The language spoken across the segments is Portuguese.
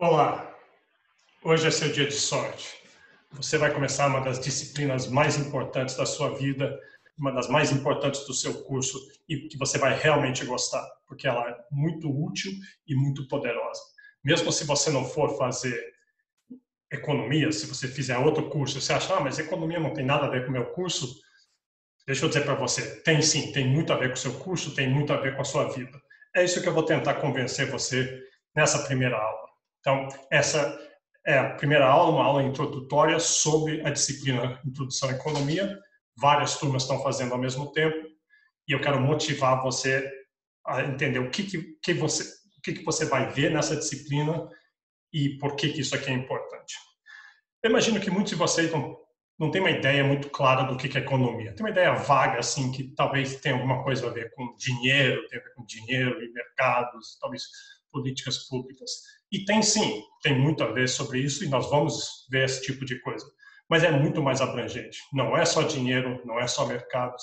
Olá, hoje é seu dia de sorte. Você vai começar uma das disciplinas mais importantes da sua vida, uma das mais importantes do seu curso e que você vai realmente gostar, porque ela é muito útil e muito poderosa. Mesmo se você não for fazer economia, se você fizer outro curso, você acha, mas economia não tem nada a ver com o meu curso? Deixa eu dizer para você, tem sim, tem muito a ver com o seu curso, tem muito a ver com a sua vida. É isso que eu vou tentar convencer você nessa primeira aula. Então, essa é a primeira aula, uma aula introdutória sobre a disciplina Introdução à Economia. Várias turmas estão fazendo ao mesmo tempo e eu quero motivar você a entender o que você vai ver nessa disciplina e por que isso aqui é importante. Eu imagino que muitos de vocês não têm uma ideia muito clara do que é economia. Tem uma ideia vaga, assim, que talvez tenha alguma coisa a ver com dinheiro, tem a ver com dinheiro e mercados, talvez políticas públicas. E tem sim, tem muito a ver sobre isso e nós vamos ver esse tipo de coisa. Mas é muito mais abrangente. Não é só dinheiro, não é só mercados.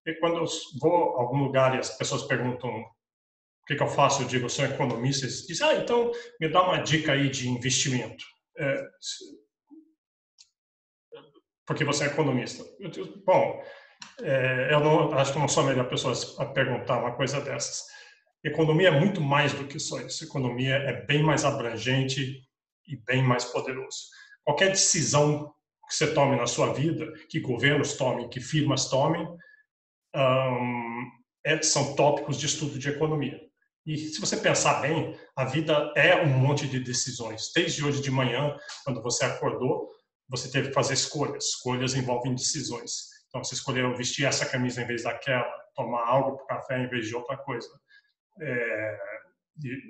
E quando eu vou a algum lugar e as pessoas perguntam o que eu faço, eu digo, eu sou economista, eles dizem, então me dá uma dica aí de investimento. Porque você é economista. Eu digo, bom, eu não, acho que não sou a melhor pessoa a perguntar uma coisa dessas. Economia é muito mais do que só isso. Economia é bem mais abrangente e bem mais poderoso. Qualquer decisão que você tome na sua vida, que governos tomem, que firmas tomem, são tópicos de estudo de economia. E se você pensar bem, a vida é um monte de decisões. Desde hoje de manhã, quando você acordou, você teve que fazer escolhas. Escolhas envolvem decisões. Então, você escolheu vestir essa camisa em vez daquela, tomar algo para o café em vez de outra coisa.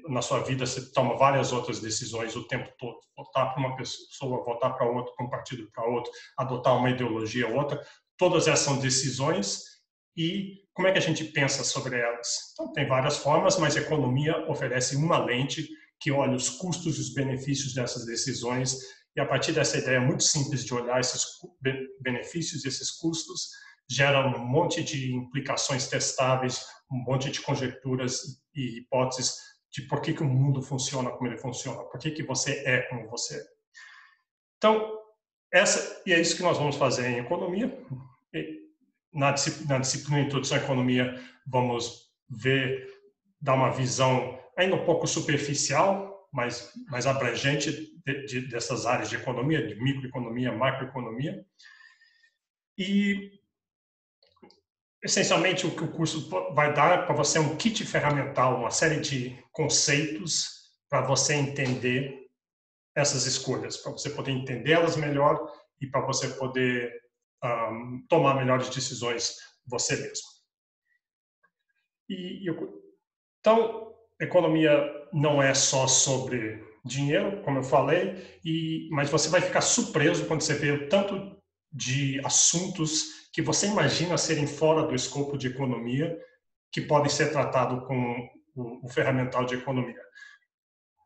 Na sua vida, você toma várias outras decisões o tempo todo. Votar para uma pessoa, votar para outra, para um partido para outro, adotar uma ideologia ou outra. Todas essas são decisões e como é que a gente pensa sobre elas? Então, tem várias formas, mas a economia oferece uma lente que olha os custos e os benefícios dessas decisões e a partir dessa ideia muito simples de olhar esses benefícios e esses custos, gera um monte de implicações testáveis, um monte de conjecturas e hipóteses de por que o mundo funciona como ele funciona, por que você é como você é. Então, e é isso que nós vamos fazer em economia. Na disciplina Introdução à Economia, vamos dar uma visão ainda um pouco superficial, mas mais abrangente dessas áreas de economia, de microeconomia, macroeconomia. E, essencialmente, o que o curso vai dar para você é um kit ferramental, uma série de conceitos para você entender essas escolhas, para você poder entendê-las melhor e para você poder tomar melhores decisões você mesmo. Então, economia não é só sobre dinheiro, como eu falei, mas você vai ficar surpreso quando você vê o tanto de assuntos que você imagina serem fora do escopo de economia que podem ser tratados com o ferramental de economia.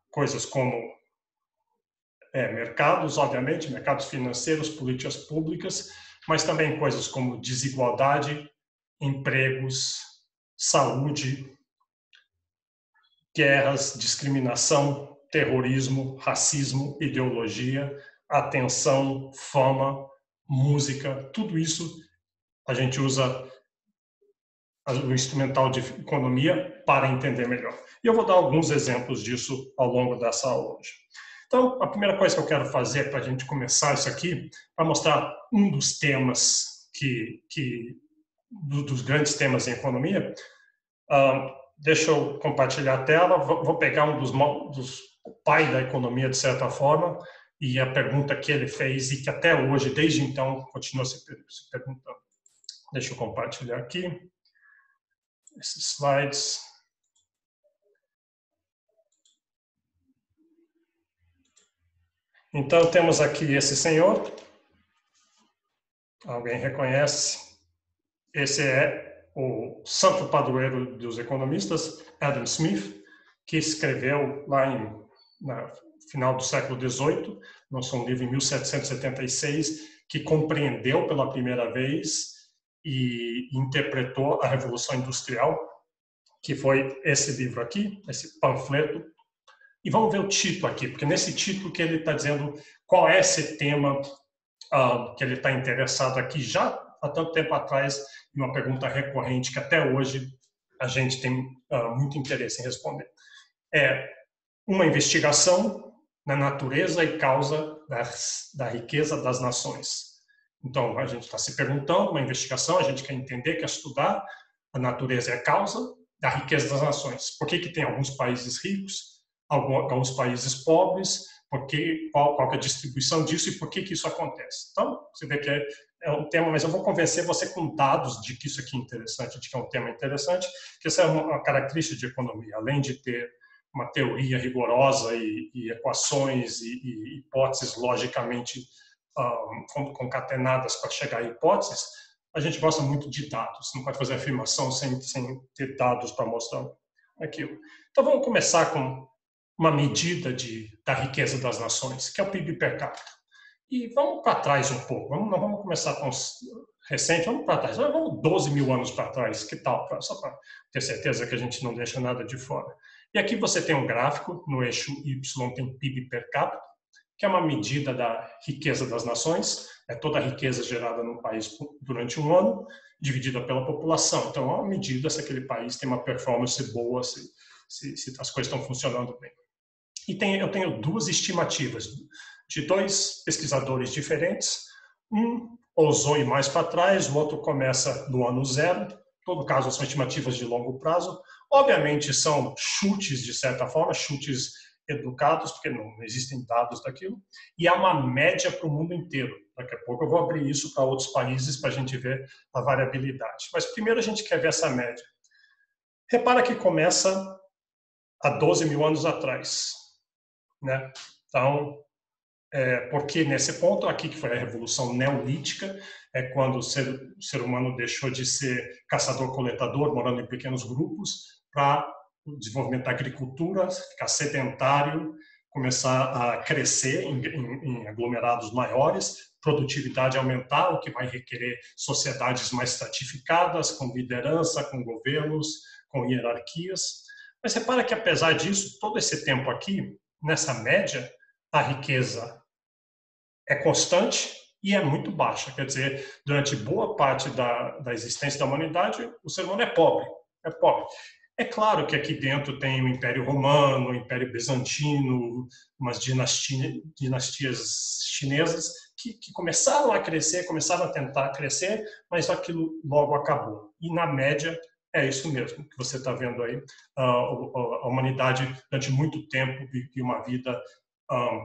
Coisas como mercados, obviamente, mercados financeiros, políticas públicas, mas também coisas como desigualdade, empregos, saúde, guerras, discriminação, terrorismo, racismo, ideologia, atenção, fama, música, tudo isso a gente usa o instrumental de economia para entender melhor. E eu vou dar alguns exemplos disso ao longo dessa aula hoje. Então, a primeira coisa que eu quero fazer para a gente começar isso aqui, para mostrar um dos temas dos grandes temas em economia. Deixa eu compartilhar a tela. Vou pegar um dos pai da economia, de certa forma, e a pergunta que ele fez e que até hoje, desde então, continua se perguntando. Deixa eu compartilhar aqui esses slides. Então, temos aqui esse senhor. Alguém reconhece? Esse é o santo padroeiro dos economistas, Adam Smith, que escreveu lá no final do século XVIII, lançou um livro em 1776, que compreendeu pela primeira vez e interpretou a Revolução Industrial, que foi esse livro aqui, esse panfleto, E vamos ver o título aqui, porque nesse título que ele está dizendo qual é esse tema que ele está interessado aqui já há tanto tempo atrás, e uma pergunta recorrente que até hoje a gente tem muito interesse em responder. É uma investigação na natureza e causa da riqueza das nações. Então, a gente está se perguntando, uma investigação, a gente quer entender, quer estudar a natureza e a causa da riqueza das nações. Por que tem alguns países ricos, alguns países pobres, qual que é a distribuição disso e por que isso acontece. Então, você vê que é um tema, mas eu vou convencer você com dados de que isso aqui é interessante, de que é um tema interessante, que essa é uma característica de economia, além de ter uma teoria rigorosa e equações e hipóteses logicamente concatenadas para chegar a hipóteses, a gente gosta muito de dados, não pode fazer afirmação sem ter dados para mostrar aquilo. Então vamos começar com uma medida da riqueza das nações, que é o PIB per capita. E vamos para trás um pouco, não vamos começar tão recente, vamos para trás, vamos 12 mil anos para trás, que tal? Só para ter certeza que a gente não deixa nada de fora. E aqui você tem um gráfico, no eixo Y tem PIB per capita, que é uma medida da riqueza das nações, é toda a riqueza gerada no país durante um ano, dividida pela população. Então, é uma medida se aquele país tem uma performance boa, se as coisas estão funcionando bem. E eu tenho duas estimativas de dois pesquisadores diferentes. Um ousou ir mais para trás, o outro começa no ano zero. Em todo caso, são estimativas de longo prazo. Obviamente, são chutes, de certa forma, chutes educados, porque não existem dados daquilo. E há uma média para o mundo inteiro. Daqui a pouco eu vou abrir isso para outros países para a gente ver a variabilidade. Mas primeiro a gente quer ver essa média. Repara que começa há 12 mil anos atrás, né? Então, porque nesse ponto aqui, que foi a Revolução Neolítica, é quando o ser humano deixou de ser caçador-coletador, morando em pequenos grupos, para o desenvolvimento da agricultura, ficar sedentário, começar a crescer em aglomerados maiores, produtividade aumentar, o que vai requerer sociedades mais estratificadas, com liderança, com governos, com hierarquias. Mas repara que, apesar disso, todo esse tempo aqui, nessa média, a riqueza é constante e é muito baixa. Quer dizer, durante boa parte da existência da humanidade, o ser humano é pobre. É pobre. É claro que aqui dentro tem o Império Romano, o Império Bizantino, umas dinastias chinesas que começaram a crescer, começaram a tentar crescer, mas aquilo logo acabou. E, na média, é isso mesmo que você está vendo aí. A humanidade, durante muito tempo, vivia uma vida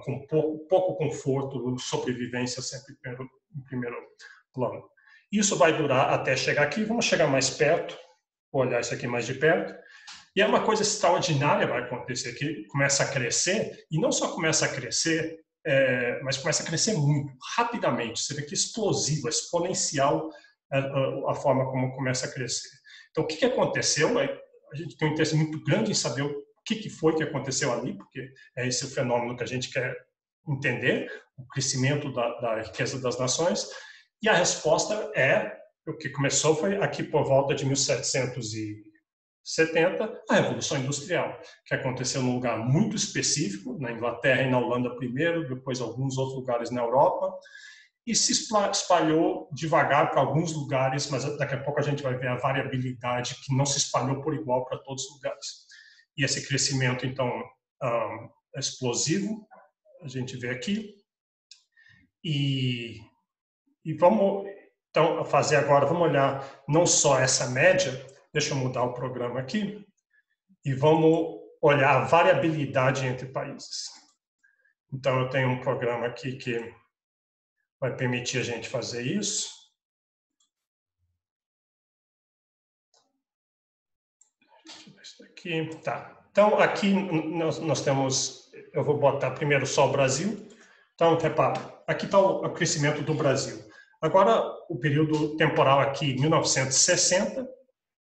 com pouco conforto, sobrevivência sempre em primeiro plano. Isso vai durar até chegar aqui. Vamos chegar mais perto, vou olhar isso aqui mais de perto. E é uma coisa extraordinária vai acontecer, que começa a crescer, e não só começa a crescer, mas começa a crescer muito, rapidamente. Você vê que explosivo, exponencial a forma como começa a crescer. Então, o que aconteceu? A gente tem um interesse muito grande em saber o que foi que aconteceu ali, porque é esse o fenômeno que a gente quer entender, o crescimento da riqueza das nações. E a resposta o que começou foi aqui por volta de 1770, a Revolução Industrial, que aconteceu num lugar muito específico, na Inglaterra e na Holanda primeiro, depois alguns outros lugares na Europa, e se espalhou devagar para alguns lugares, mas daqui a pouco a gente vai ver a variabilidade que não se espalhou por igual para todos os lugares. E esse crescimento, então, é explosivo, a gente vê aqui. E vamos, então, fazer agora, vamos olhar não só essa média, deixa eu mudar o programa aqui, e vamos olhar a variabilidade entre países. Então, eu tenho um programa aqui que vai permitir a gente fazer isso. Deixa eu ver isso aqui. Tá. Então, aqui nós temos, eu vou botar primeiro só o Brasil. Então, repara, aqui está o crescimento do Brasil. Agora, o período temporal aqui, 1960,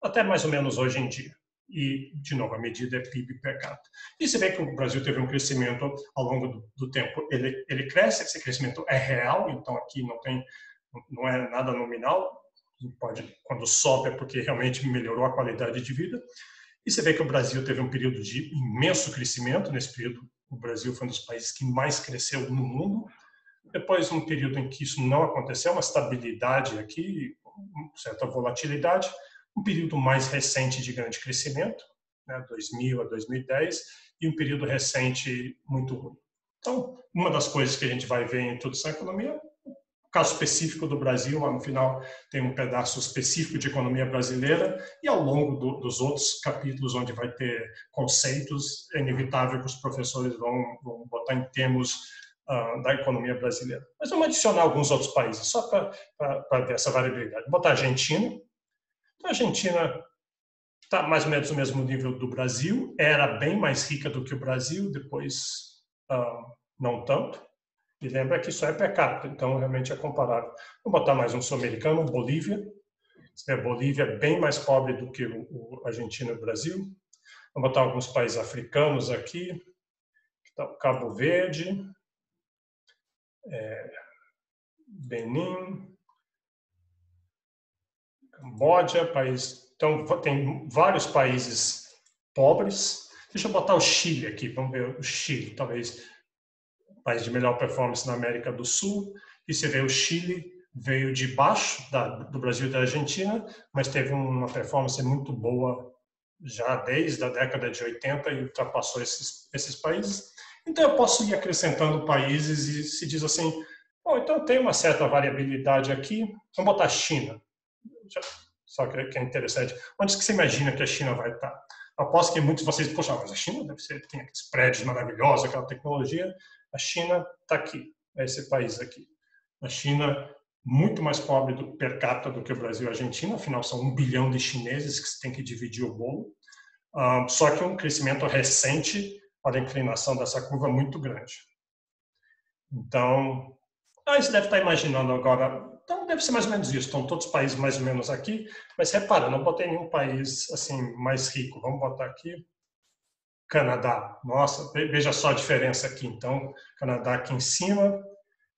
até mais ou menos hoje em dia. E, de novo, a medida é PIB per capita. E você vê que o Brasil teve um crescimento ao longo do tempo. Ele cresce, esse crescimento é real, então aqui não é nada nominal. Quando sobe é porque realmente melhorou a qualidade de vida. E você vê que o Brasil teve um período de imenso crescimento. Nesse período, o Brasil foi um dos países que mais cresceu no mundo. Depois, um período em que isso não aconteceu, uma estabilidade aqui, certa volatilidade. Um período mais recente de grande crescimento, né, 2000 a 2010, e um período recente muito ruim. Então, uma das coisas que a gente vai ver em Introdução à Economia, o caso específico do Brasil, lá no final tem um pedaço específico de economia brasileira, e ao longo dos outros capítulos, onde vai ter conceitos, é inevitável que os professores vão botar em termos da economia brasileira. Mas vamos adicionar alguns outros países, só para ver essa variabilidade. Vou botar a Argentina. Então, a Argentina está mais ou menos no mesmo nível do Brasil, era bem mais rica do que o Brasil, depois não tanto. E lembra que isso é per capita, então realmente é comparável. Vou botar mais um sul-americano, Bolívia. Bolívia é bem mais pobre do que o Argentina e o Brasil. Vou botar alguns países africanos aqui. Então, Cabo Verde, Benin, Camboja, país. Então, tem vários países pobres. Deixa eu botar o Chile aqui, vamos ver o Chile, talvez país de melhor performance na América do Sul. E você vê o Chile veio de baixo do Brasil e da Argentina, mas teve uma performance muito boa já desde a década de 80 e ultrapassou esses países. Então, eu posso ir acrescentando países e se diz assim, bom, então tem uma certa variabilidade aqui, vamos botar a China. Só que é interessante. Onde que você imagina que a China vai estar? Aposto que muitos de vocês, poxa, mas a China deve ser, tem aqueles prédios maravilhosos, aquela tecnologia. A China está aqui, é esse país aqui. A China, muito mais pobre per capita do que o Brasil e a Argentina, afinal são 1 bilhão de chineses que tem que dividir o bolo. Só que um crescimento recente, para a inclinação dessa curva muito grande. Então, você deve estar imaginando agora, então deve ser mais ou menos isso, estão todos os países mais ou menos aqui, mas repara, não botei nenhum país assim mais rico, vamos botar aqui, Canadá, nossa, veja só a diferença aqui, então, Canadá aqui em cima,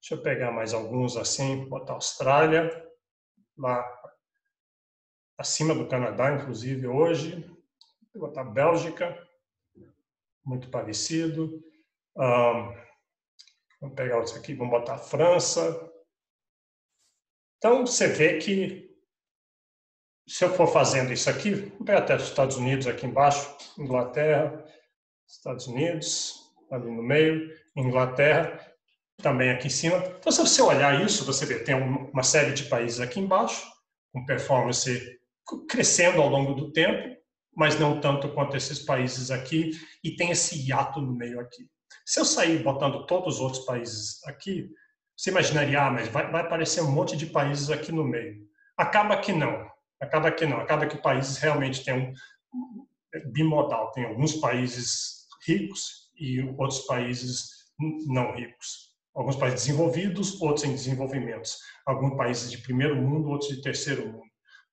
deixa eu pegar mais alguns assim, botar Austrália, lá acima do Canadá, inclusive hoje, vou botar Bélgica, muito parecido, vamos pegar outros aqui, vamos botar França. Então, você vê que, se eu for fazendo isso aqui, vou pegar até os Estados Unidos aqui embaixo, Inglaterra, Estados Unidos, ali no meio, Inglaterra, também aqui em cima. Então, se você olhar isso, você vê, tem uma série de países aqui embaixo, com performance crescendo ao longo do tempo, mas não tanto quanto esses países aqui, e tem esse hiato no meio aqui. Se eu sair botando todos os outros países aqui, você imaginaria, mas vai aparecer um monte de países aqui no meio. Acaba que não. Acaba que países realmente têm bimodal. Tem alguns países ricos e outros países não ricos. Alguns países desenvolvidos, outros em desenvolvimento. Alguns países de primeiro mundo, outros de terceiro mundo.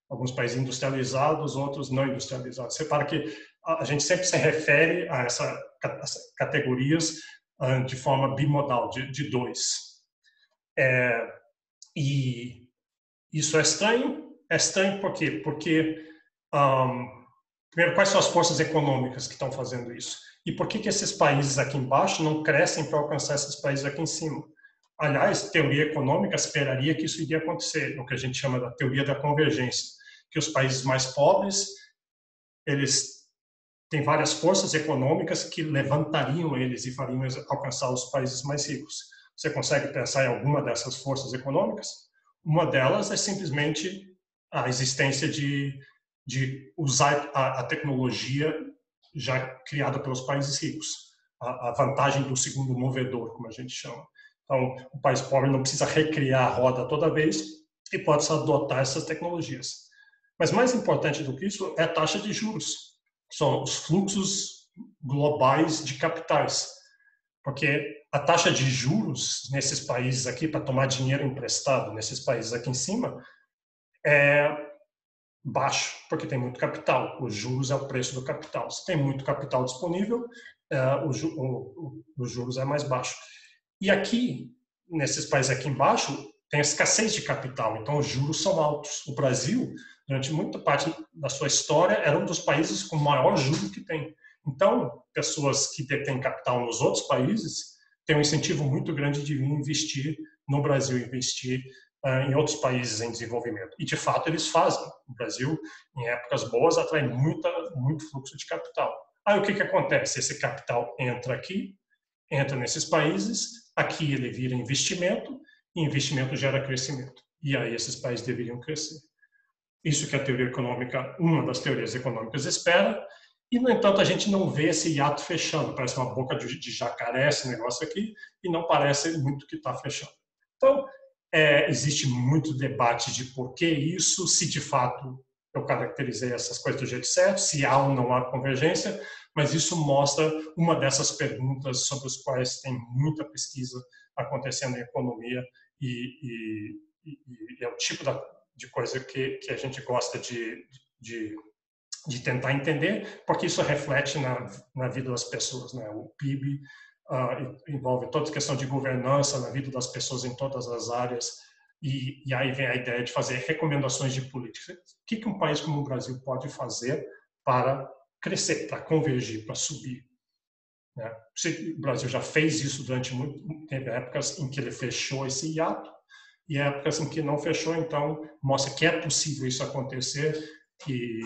Alguns países industrializados, outros não industrializados. Você repara que a gente sempre se refere a essas categorias de forma bimodal, de dois. E isso é estranho? É estranho por quê? Porque, primeiro, quais são as forças econômicas que estão fazendo isso? E por que esses países aqui embaixo não crescem para alcançar esses países aqui em cima? Aliás, teoria econômica esperaria que isso iria acontecer, o que a gente chama da teoria da convergência, que os países mais pobres, eles têm várias forças econômicas que levantariam eles e fariam eles alcançar os países mais ricos. Você consegue pensar em alguma dessas forças econômicas? Uma delas é simplesmente a existência de usar a tecnologia já criada pelos países ricos, a vantagem do segundo movedor, como a gente chama. Então, o país pobre não precisa recriar a roda toda vez e pode só adotar essas tecnologias. Mas mais importante do que isso é a taxa de juros, que são os fluxos globais de capitais. Porque a taxa de juros nesses países aqui, para tomar dinheiro emprestado nesses países aqui em cima, é baixo, porque tem muito capital. Os juros é o preço do capital. Se tem muito capital disponível, os juros é mais baixo. E aqui, nesses países aqui embaixo, tem escassez de capital, então os juros são altos. O Brasil, durante muita parte da sua história, era um dos países com o maior juro que tem. Então, pessoas que detêm capital nos outros países têm um incentivo muito grande de vir investir no Brasil, investir em outros países em desenvolvimento. E, de fato, eles fazem. O Brasil, em épocas boas, atrai muito fluxo de capital. Aí, o que acontece? Esse capital entra aqui, entra nesses países, aqui ele vira investimento, e investimento gera crescimento. E aí, esses países deveriam crescer. Isso que a teoria econômica, uma das teorias econômicas espera, e, no entanto, a gente não vê esse hiato fechando. Parece uma boca de jacaré esse negócio aqui, e não parece muito que está fechando. Então, existe muito debate de por que isso, se de fato eu caracterizei essas coisas do jeito certo, se há ou não há convergência, mas isso mostra uma dessas perguntas sobre as quais tem muita pesquisa acontecendo em economia e é o tipo de coisa que a gente gosta de tentar entender, porque isso reflete na vida das pessoas, né? O PIB envolve toda a questão de governança na vida das pessoas em todas as áreas, e aí vem a ideia de fazer recomendações de política. O que um país como o Brasil pode fazer para crescer, para convergir, para subir? Né? O Brasil já fez isso durante muito tempo, épocas em que ele fechou esse hiato, e épocas em que não fechou, então mostra que é possível isso acontecer, e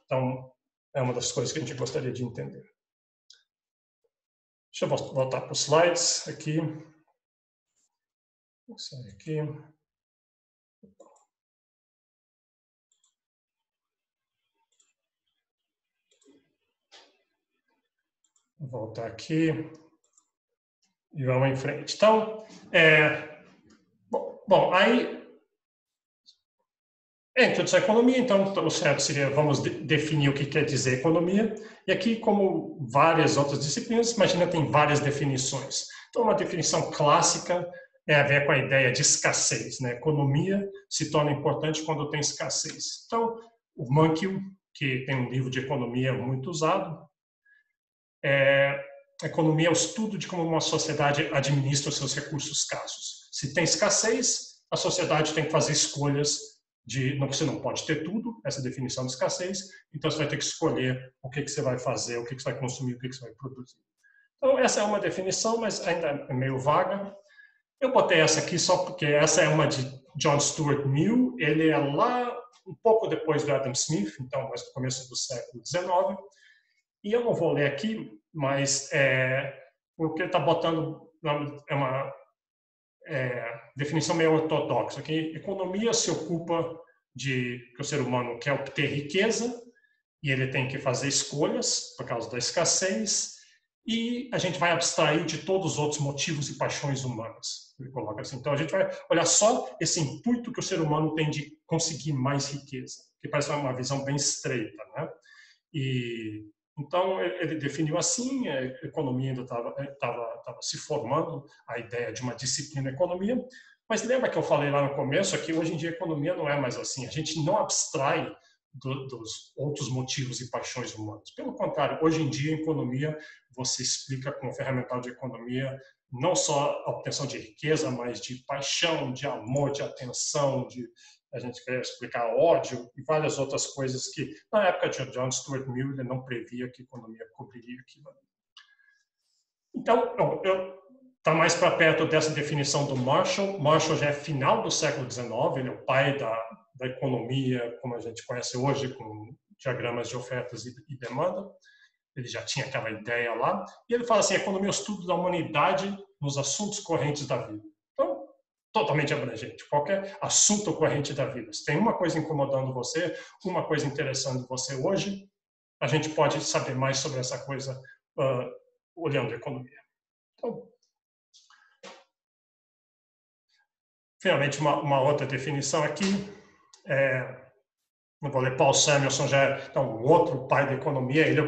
então é uma das coisas que a gente gostaria de entender. Deixa eu voltar para os slides aqui. Vou sair aqui. Vou voltar aqui e vamos em frente. Então, bom, aí introdução à economia, então o certo seria, vamos definir o que quer dizer economia, e aqui, como várias outras disciplinas, imagina, tem várias definições. Então, uma definição clássica é a ver com a ideia de escassez, né? Economia se torna importante quando tem escassez. Então, o Mankiw, que tem um livro de economia muito usado, economia é o estudo de como uma sociedade administra os seus recursos escassos. Se tem escassez, a sociedade tem que fazer escolhas você não pode ter tudo, essa definição de escassez, então você vai ter que escolher o que você vai fazer, o que você vai consumir, o que você vai produzir. Então, essa é uma definição, mas ainda é meio vaga. Eu botei essa aqui só porque essa é uma de John Stuart Mill, ele é lá um pouco depois do Adam Smith, então mais no começo do século XIX, e eu não vou ler aqui, mas o que ele está botando é uma definição meio ortodoxa, que economia se ocupa de que o ser humano quer obter riqueza e ele tem que fazer escolhas por causa da escassez, e a gente vai abstrair de todos os outros motivos e paixões humanas. Ele coloca assim. Então a gente vai olhar só esse intuito que o ser humano tem de conseguir mais riqueza, que parece uma visão bem estreita, né? Então, ele definiu assim, a economia ainda estava se formando, a ideia de uma disciplina economia, mas lembra que eu falei lá no começo que hoje em dia a economia não é mais assim, a gente não abstrai dos outros motivos e paixões humanas. Pelo contrário, hoje em dia a economia, você explica com o ferramental de economia não só a obtenção de riqueza, mas de paixão, de amor, de atenção, a gente quer explicar ódio e várias outras coisas que, na época de John Stuart Mill, ele não previa que a economia cobriria aquilo. Então, está mais para perto dessa definição do Marshall. Marshall já é final do século XIX, ele é o pai da economia, como a gente conhece hoje, com diagramas de ofertas e demanda. Ele já tinha aquela ideia lá. E ele fala assim, a economia é o estudo da humanidade nos assuntos correntes da vida. Então, totalmente abrangente, qualquer assunto corrente da vida. Se tem uma coisa incomodando você, uma coisa interessando você hoje, a gente pode saber mais sobre essa coisa olhando a economia. Então, finalmente, uma outra definição aqui. Não vou ler, Paul Samuelson já é então, um outro pai da economia, ele é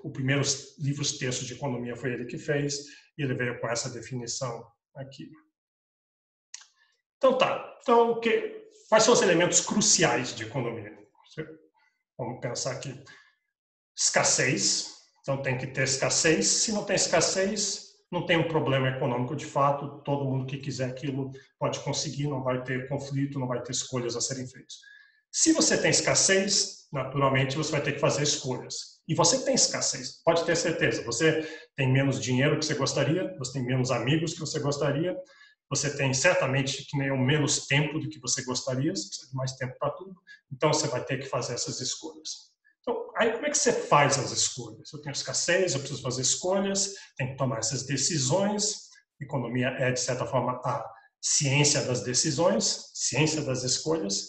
o primeiro livros textos de economia foi ele que fez, e ele veio com essa definição aqui. Então tá, então quais são os elementos cruciais de economia? Vamos pensar aqui. Escassez, então tem que ter escassez, se não tem escassez, não tem um problema econômico de fato, todo mundo que quiser aquilo pode conseguir, não vai ter conflito, não vai ter escolhas a serem feitas. Se você tem escassez, naturalmente você vai ter que fazer escolhas. E você tem escassez, pode ter certeza. Você tem menos dinheiro que você gostaria, você tem menos amigos que você gostaria, você tem certamente que nem menos tempo do que você gostaria, você precisa de mais tempo para tudo. Então você vai ter que fazer essas escolhas. Então, aí como é que você faz as escolhas? Eu tenho escassez, eu preciso fazer escolhas, tenho que tomar essas decisões. Economia é, de certa forma, a ciência das decisões, ciência das escolhas.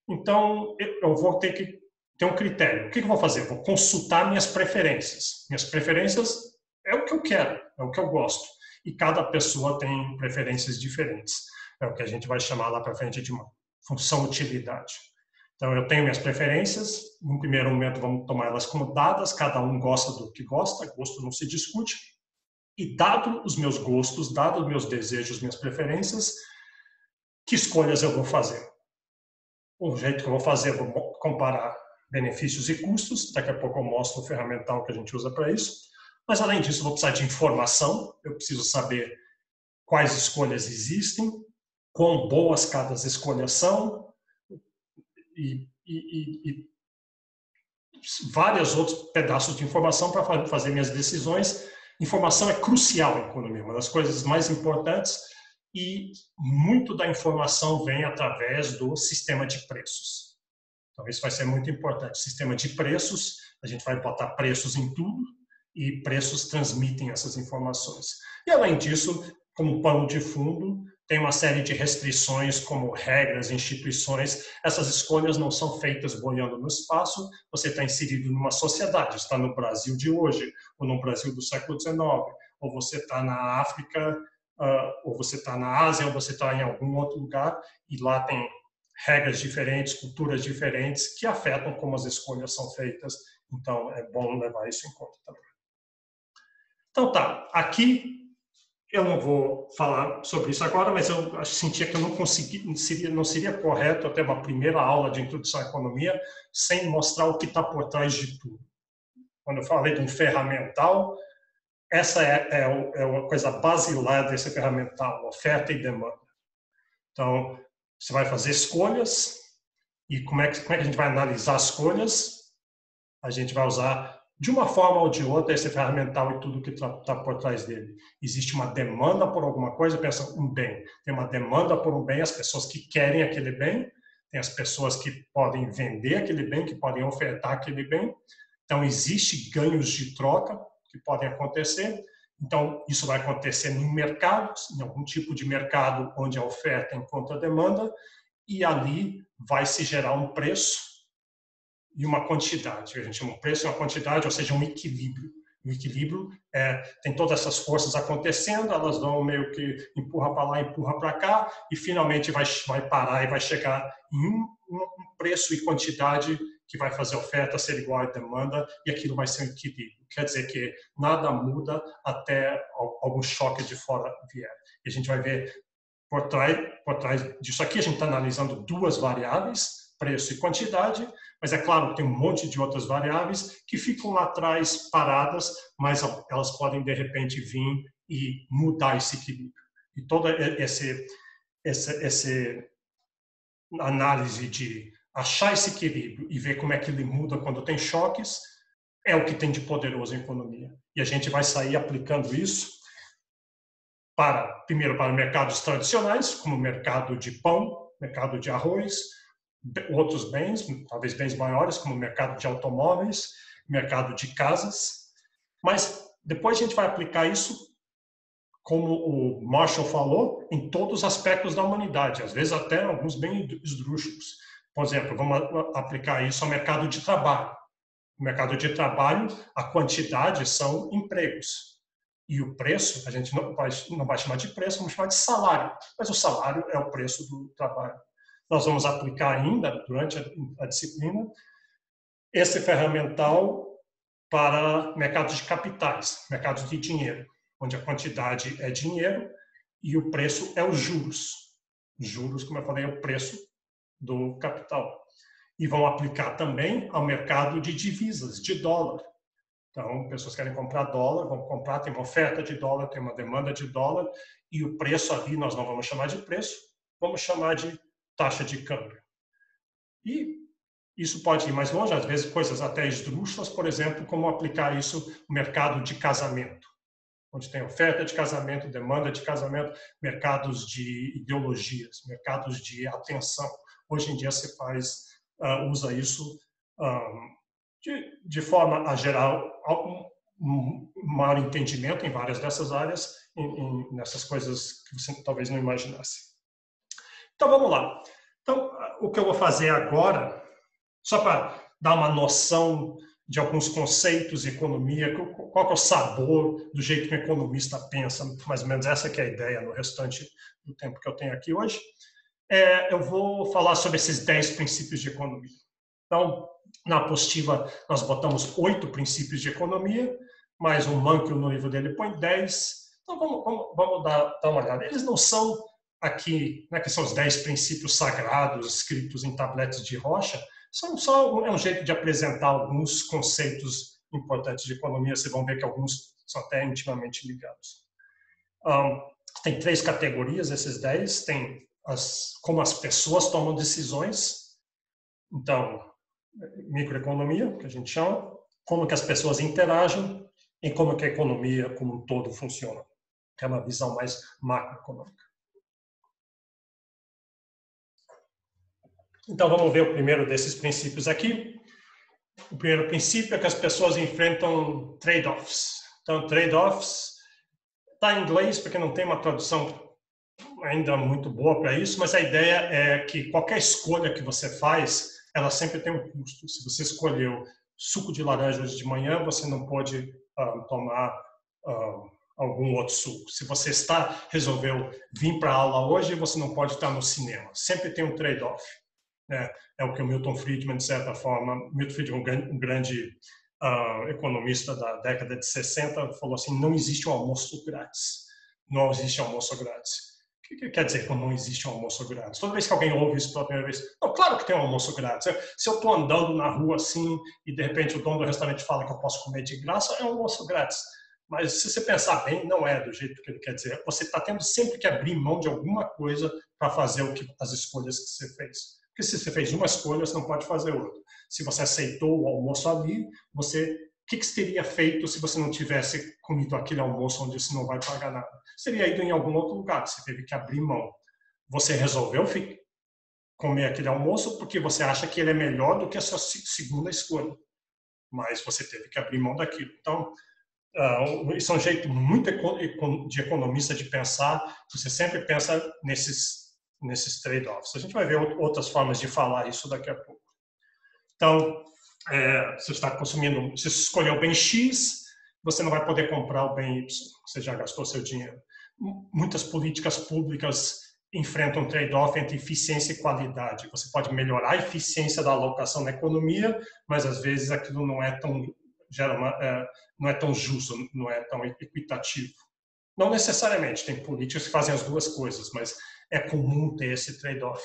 Então, eu vou ter que ter um critério. O que eu vou fazer? Eu vou consultar minhas preferências. Minhas preferências é o que eu quero, é o que eu gosto. E cada pessoa tem preferências diferentes. É o que a gente vai chamar lá para frente de uma função utilidade. Então, eu tenho minhas preferências. No primeiro momento, vamos tomar elas como dadas. Cada um gosta do que gosta. Gosto não se discute. E dado os meus gostos, dado os meus desejos, minhas preferências, que escolhas eu vou fazer? O jeito que eu vou fazer, eu vou comparar benefícios e custos. Daqui a pouco eu mostro o ferramental que a gente usa para isso. Mas, além disso, eu vou precisar de informação. Eu preciso saber quais escolhas existem, quão boas cada escolhas são e vários outros pedaços de informação para fazer minhas decisões. Informação é crucial em economia, uma das coisas mais importantes, e muito da informação vem através do sistema de preços. Então, isso vai ser muito importante. Sistema de preços, a gente vai botar preços em tudo e preços transmitem essas informações. E, além disso, como pano de fundo, tem uma série de restrições, como regras, instituições. Essas escolhas não são feitas boiando no espaço. Você está inserido numa sociedade, está no Brasil de hoje, ou no Brasil do século XIX, ou você está na África, ou você está na Ásia, ou você está em algum outro lugar, e lá tem regras diferentes, culturas diferentes, que afetam como as escolhas são feitas. Então, é bom levar isso em conta também. Então, tá. Aqui, eu não vou falar sobre isso agora, mas eu sentia que eu não seria correto ter uma primeira aula de introdução à economia sem mostrar o que está por trás de tudo. Quando eu falei de um ferramental, essa é uma coisa basilar desse ferramental, oferta e demanda. Então, você vai fazer escolhas, e como é que a gente vai analisar as escolhas? A gente vai usar, de uma forma ou de outra, esse ferramental e tudo que está por trás dele. Existe uma demanda por alguma coisa, pensa um bem. Tem uma demanda por um bem, as pessoas que querem aquele bem, tem as pessoas que podem vender aquele bem, que podem ofertar aquele bem. Então, existe ganhos de troca que podem acontecer. Então, isso vai acontecer no mercado, em algum tipo de mercado onde a oferta encontra a demanda, e ali vai se gerar um preço e uma quantidade. A gente chama um preço e uma quantidade, ou seja, um equilíbrio. O equilíbrio tem todas essas forças acontecendo, elas vão meio que empurra para lá, empurra para cá, e finalmente vai parar e vai chegar em um preço e quantidade que vai fazer a oferta ser igual à demanda, e aquilo vai ser um equilíbrio. Quer dizer que nada muda até algum choque de fora vier. E a gente vai ver por trás disso aqui, a gente está analisando duas variáveis, preço e quantidade, mas é claro que tem um monte de outras variáveis que ficam lá atrás paradas, mas elas podem, de repente, vir e mudar esse equilíbrio. E toda essa análise de achar esse equilíbrio e ver como é que ele muda quando tem choques é o que tem de poderoso em economia. E a gente vai sair aplicando isso primeiro para mercados tradicionais, como o mercado de pão, mercado de arroz, outros bens, talvez bens maiores, como o mercado de automóveis, mercado de casas. Mas depois a gente vai aplicar isso, como o Marshall falou, em todos os aspectos da humanidade, às vezes até alguns bem esdrúxulos. Por exemplo, vamos aplicar isso ao mercado de trabalho. No mercado de trabalho, a quantidade são empregos. E o preço, a gente não vai chamar de preço, vamos chamar de salário. Mas o salário é o preço do trabalho. Nós vamos aplicar ainda, durante a disciplina, esse ferramental para mercados de capitais, mercados de dinheiro, onde a quantidade é dinheiro e o preço é os juros. Juros, como eu falei, é o preço do capital. E vão aplicar também ao mercado de divisas, de dólar. Então, pessoas querem comprar dólar, vão comprar, tem uma oferta de dólar, tem uma demanda de dólar, e o preço ali nós não vamos chamar de preço, vamos chamar de taxa de câmbio. E isso pode ir mais longe, às vezes coisas até esdrúxulas, por exemplo, como aplicar isso no mercado de casamento, onde tem oferta de casamento, demanda de casamento, mercados de ideologias, mercados de atenção. Hoje em dia se usa isso de forma a gerar um maior entendimento em várias dessas áreas, nessas coisas que você talvez não imaginasse. Então, vamos lá. Então, o que eu vou fazer agora, só para dar uma noção de alguns conceitos de economia, qual é o sabor do jeito que um economista pensa, mais ou menos essa que é a ideia no restante do tempo que eu tenho aqui hoje, eu vou falar sobre esses 10 princípios de economia. Então, na apostila, nós botamos 8 princípios de economia, mas o Mankell, no livro dele, põe 10. Então, vamos dar uma olhada. Eles não são aqui, que são os 10 princípios sagrados escritos em tabletes de rocha, é um jeito de apresentar alguns conceitos importantes de economia. Vocês vão ver que alguns são até intimamente ligados. Tem 3 categorias, esses 10. Tem como as pessoas tomam decisões. Então, microeconomia, que a gente chama, como que as pessoas interagem e como que a economia como um todo funciona. Que é uma visão mais macroeconômica. Então, vamos ver o primeiro desses princípios aqui. O primeiro princípio é que as pessoas enfrentam trade-offs. Então, trade-offs está em inglês, porque não tem uma tradução ainda muito boa para isso, mas a ideia é que qualquer escolha que você faz, ela sempre tem um custo. Se você escolheu suco de laranja hoje de manhã, você não pode tomar algum outro suco. Se você resolveu vir para a aula hoje, você não pode estar no cinema. Sempre tem um trade-off. É o que o Milton Friedman, de certa forma, Milton Friedman, um grande economista da década de 60, falou assim, não existe um almoço grátis. Não existe almoço grátis. O que quer dizer que não existe um almoço grátis? Toda vez que alguém ouve isso pela primeira vez, não, claro que tem um almoço grátis. Se eu estou andando na rua assim e de repente o dono do restaurante fala que eu posso comer de graça, é um almoço grátis. Mas se você pensar bem, não é do jeito que ele quer dizer. Você está tendo sempre que abrir mão de alguma coisa para fazer as escolhas que você fez. Porque se você fez uma escolha, você não pode fazer outra. Se você aceitou o almoço ali, o que você teria feito se você não tivesse comido aquele almoço onde você não vai pagar nada? Você teria ido em algum outro lugar, você teve que abrir mão. Você resolveu comer aquele almoço porque você acha que ele é melhor do que a sua segunda escolha. Mas você teve que abrir mão daquilo. Então, isso é um jeito muito de economista de pensar. Você sempre pensa nesses trade-offs. A gente vai ver outras formas de falar isso daqui a pouco. Então, você está consumindo, se você escolheu o bem X, você não vai poder comprar o bem Y, você já gastou seu dinheiro. Muitas políticas públicas enfrentam um trade-off entre eficiência e qualidade. Você pode melhorar a eficiência da alocação na economia, mas às vezes aquilo não é tão justo, não é tão equitativo. Não necessariamente, tem políticas que fazem as duas coisas, mas é comum ter esse trade-off.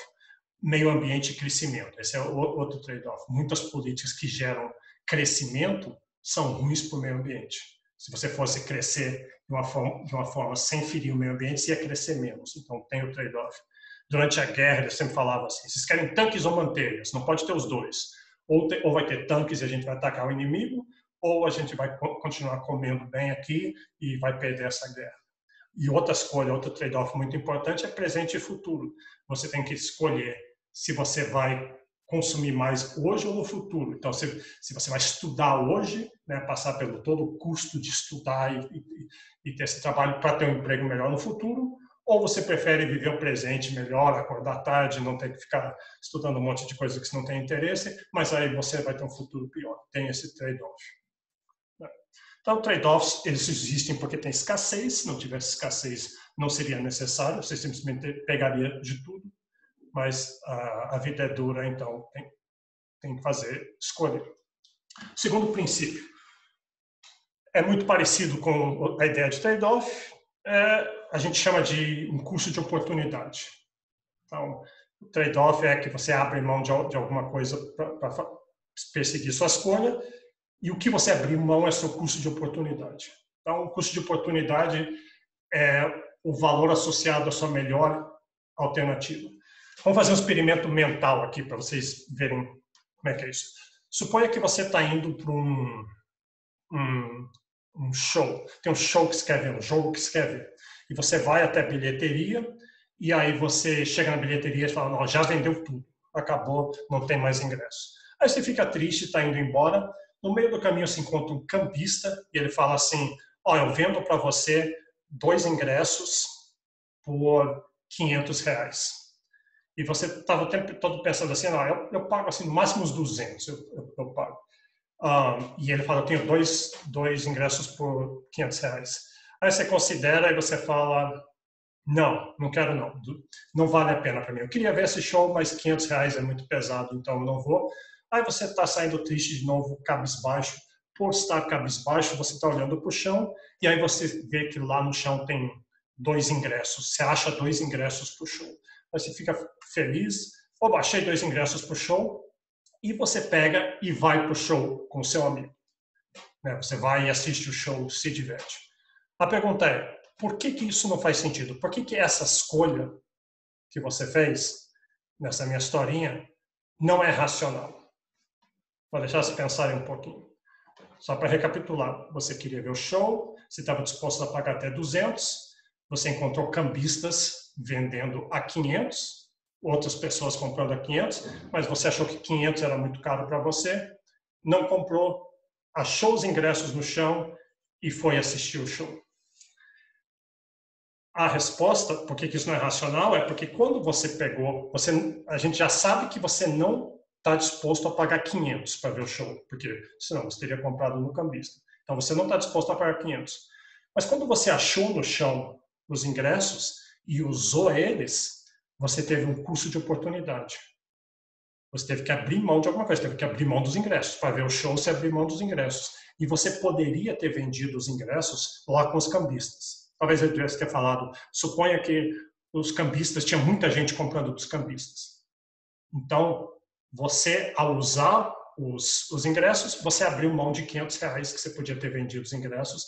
Meio ambiente e crescimento, esse é outro trade-off. Muitas políticas que geram crescimento são ruins para o meio ambiente. Se você fosse crescer de uma forma sem ferir o meio ambiente, você ia crescer menos. Então, tem o trade-off. Durante a guerra, eles sempre falavam assim, vocês querem tanques ou manteigas? Não pode ter os dois. Ou vai ter tanques e a gente vai atacar o inimigo, ou a gente vai continuar comendo bem aqui e vai perder essa guerra. E outra escolha, outro trade-off muito importante é presente e futuro. Você tem que escolher se você vai consumir mais hoje ou no futuro. Então, se você vai estudar hoje, passar pelo todo o custo de estudar e ter esse trabalho para ter um emprego melhor no futuro, ou você prefere viver o presente melhor, acordar tarde, não ter que ficar estudando um monte de coisa que você não tem interesse, mas aí você vai ter um futuro pior. Tem esse trade-off. Então, trade-offs, eles existem porque tem escassez. Se não tivesse escassez, não seria necessário. Você simplesmente pegaria de tudo. Mas a vida é dura, então tem que fazer escolha. Segundo princípio, é muito parecido com a ideia de trade-off. A gente chama de um custo de oportunidade. Então, o trade-off é que você abre mão de alguma coisa para perseguir sua escolha. E o que você abrir mão é seu custo de oportunidade. Então, o custo de oportunidade é o valor associado à sua melhor alternativa. Vamos fazer um experimento mental aqui para vocês verem como é que é isso. Suponha que você está indo para um show. Tem um show que se quer ver, um jogo que se quer ver. E você vai até a bilheteria e aí você chega na bilheteria e fala, não, já vendeu tudo, acabou, não tem mais ingresso. Aí você fica triste, está indo embora. No meio do caminho se encontra um cambista e ele fala assim, ó, eu vendo para você 2 ingressos por R$500. E você estava o tempo todo pensando assim, não, eu pago assim, no máximo uns 200, eu pago. E ele fala, eu tenho dois ingressos por R$500. Aí você considera e você fala, não quero não, não vale a pena para mim. Eu queria ver esse show, mas R$500 é muito pesado, então eu não vou. Aí você está saindo triste de novo, cabisbaixo. Por estar cabisbaixo, você está olhando para o chão e aí você vê que lá no chão tem 2 ingressos. Você acha 2 ingressos para o show. Aí você fica feliz, oba, achei 2 ingressos para o show, e você pega e vai para o show com o seu amigo. Você vai e assiste o show, se diverte. A pergunta é, por que isso não faz sentido? Por que essa escolha que você fez, nessa minha historinha, não é racional? Vou deixar vocês pensarem um pouquinho. Só para recapitular, você queria ver o show, você estava disposto a pagar até 200, você encontrou cambistas vendendo a 500, outras pessoas comprando a 500, mas você achou que 500 era muito caro para você, não comprou, achou os ingressos no chão e foi assistir o show. A resposta, por que isso não é racional, é porque quando você pegou, a gente já sabe que você não está disposto a pagar 500 para ver o show, porque senão você teria comprado no cambista. Então você não está disposto a pagar 500. Mas quando você achou no chão os ingressos e usou eles, você teve um custo de oportunidade. Você teve que abrir mão de alguma coisa, teve que abrir mão dos ingressos. Para ver o show, você abriu mão dos ingressos. E você poderia ter vendido os ingressos lá com os cambistas. Talvez eu tivesse ter falado, suponha que os cambistas, tinha muita gente comprando dos cambistas. Então, você, ao usar os ingressos, você abriu mão de R$500 que você podia ter vendido os ingressos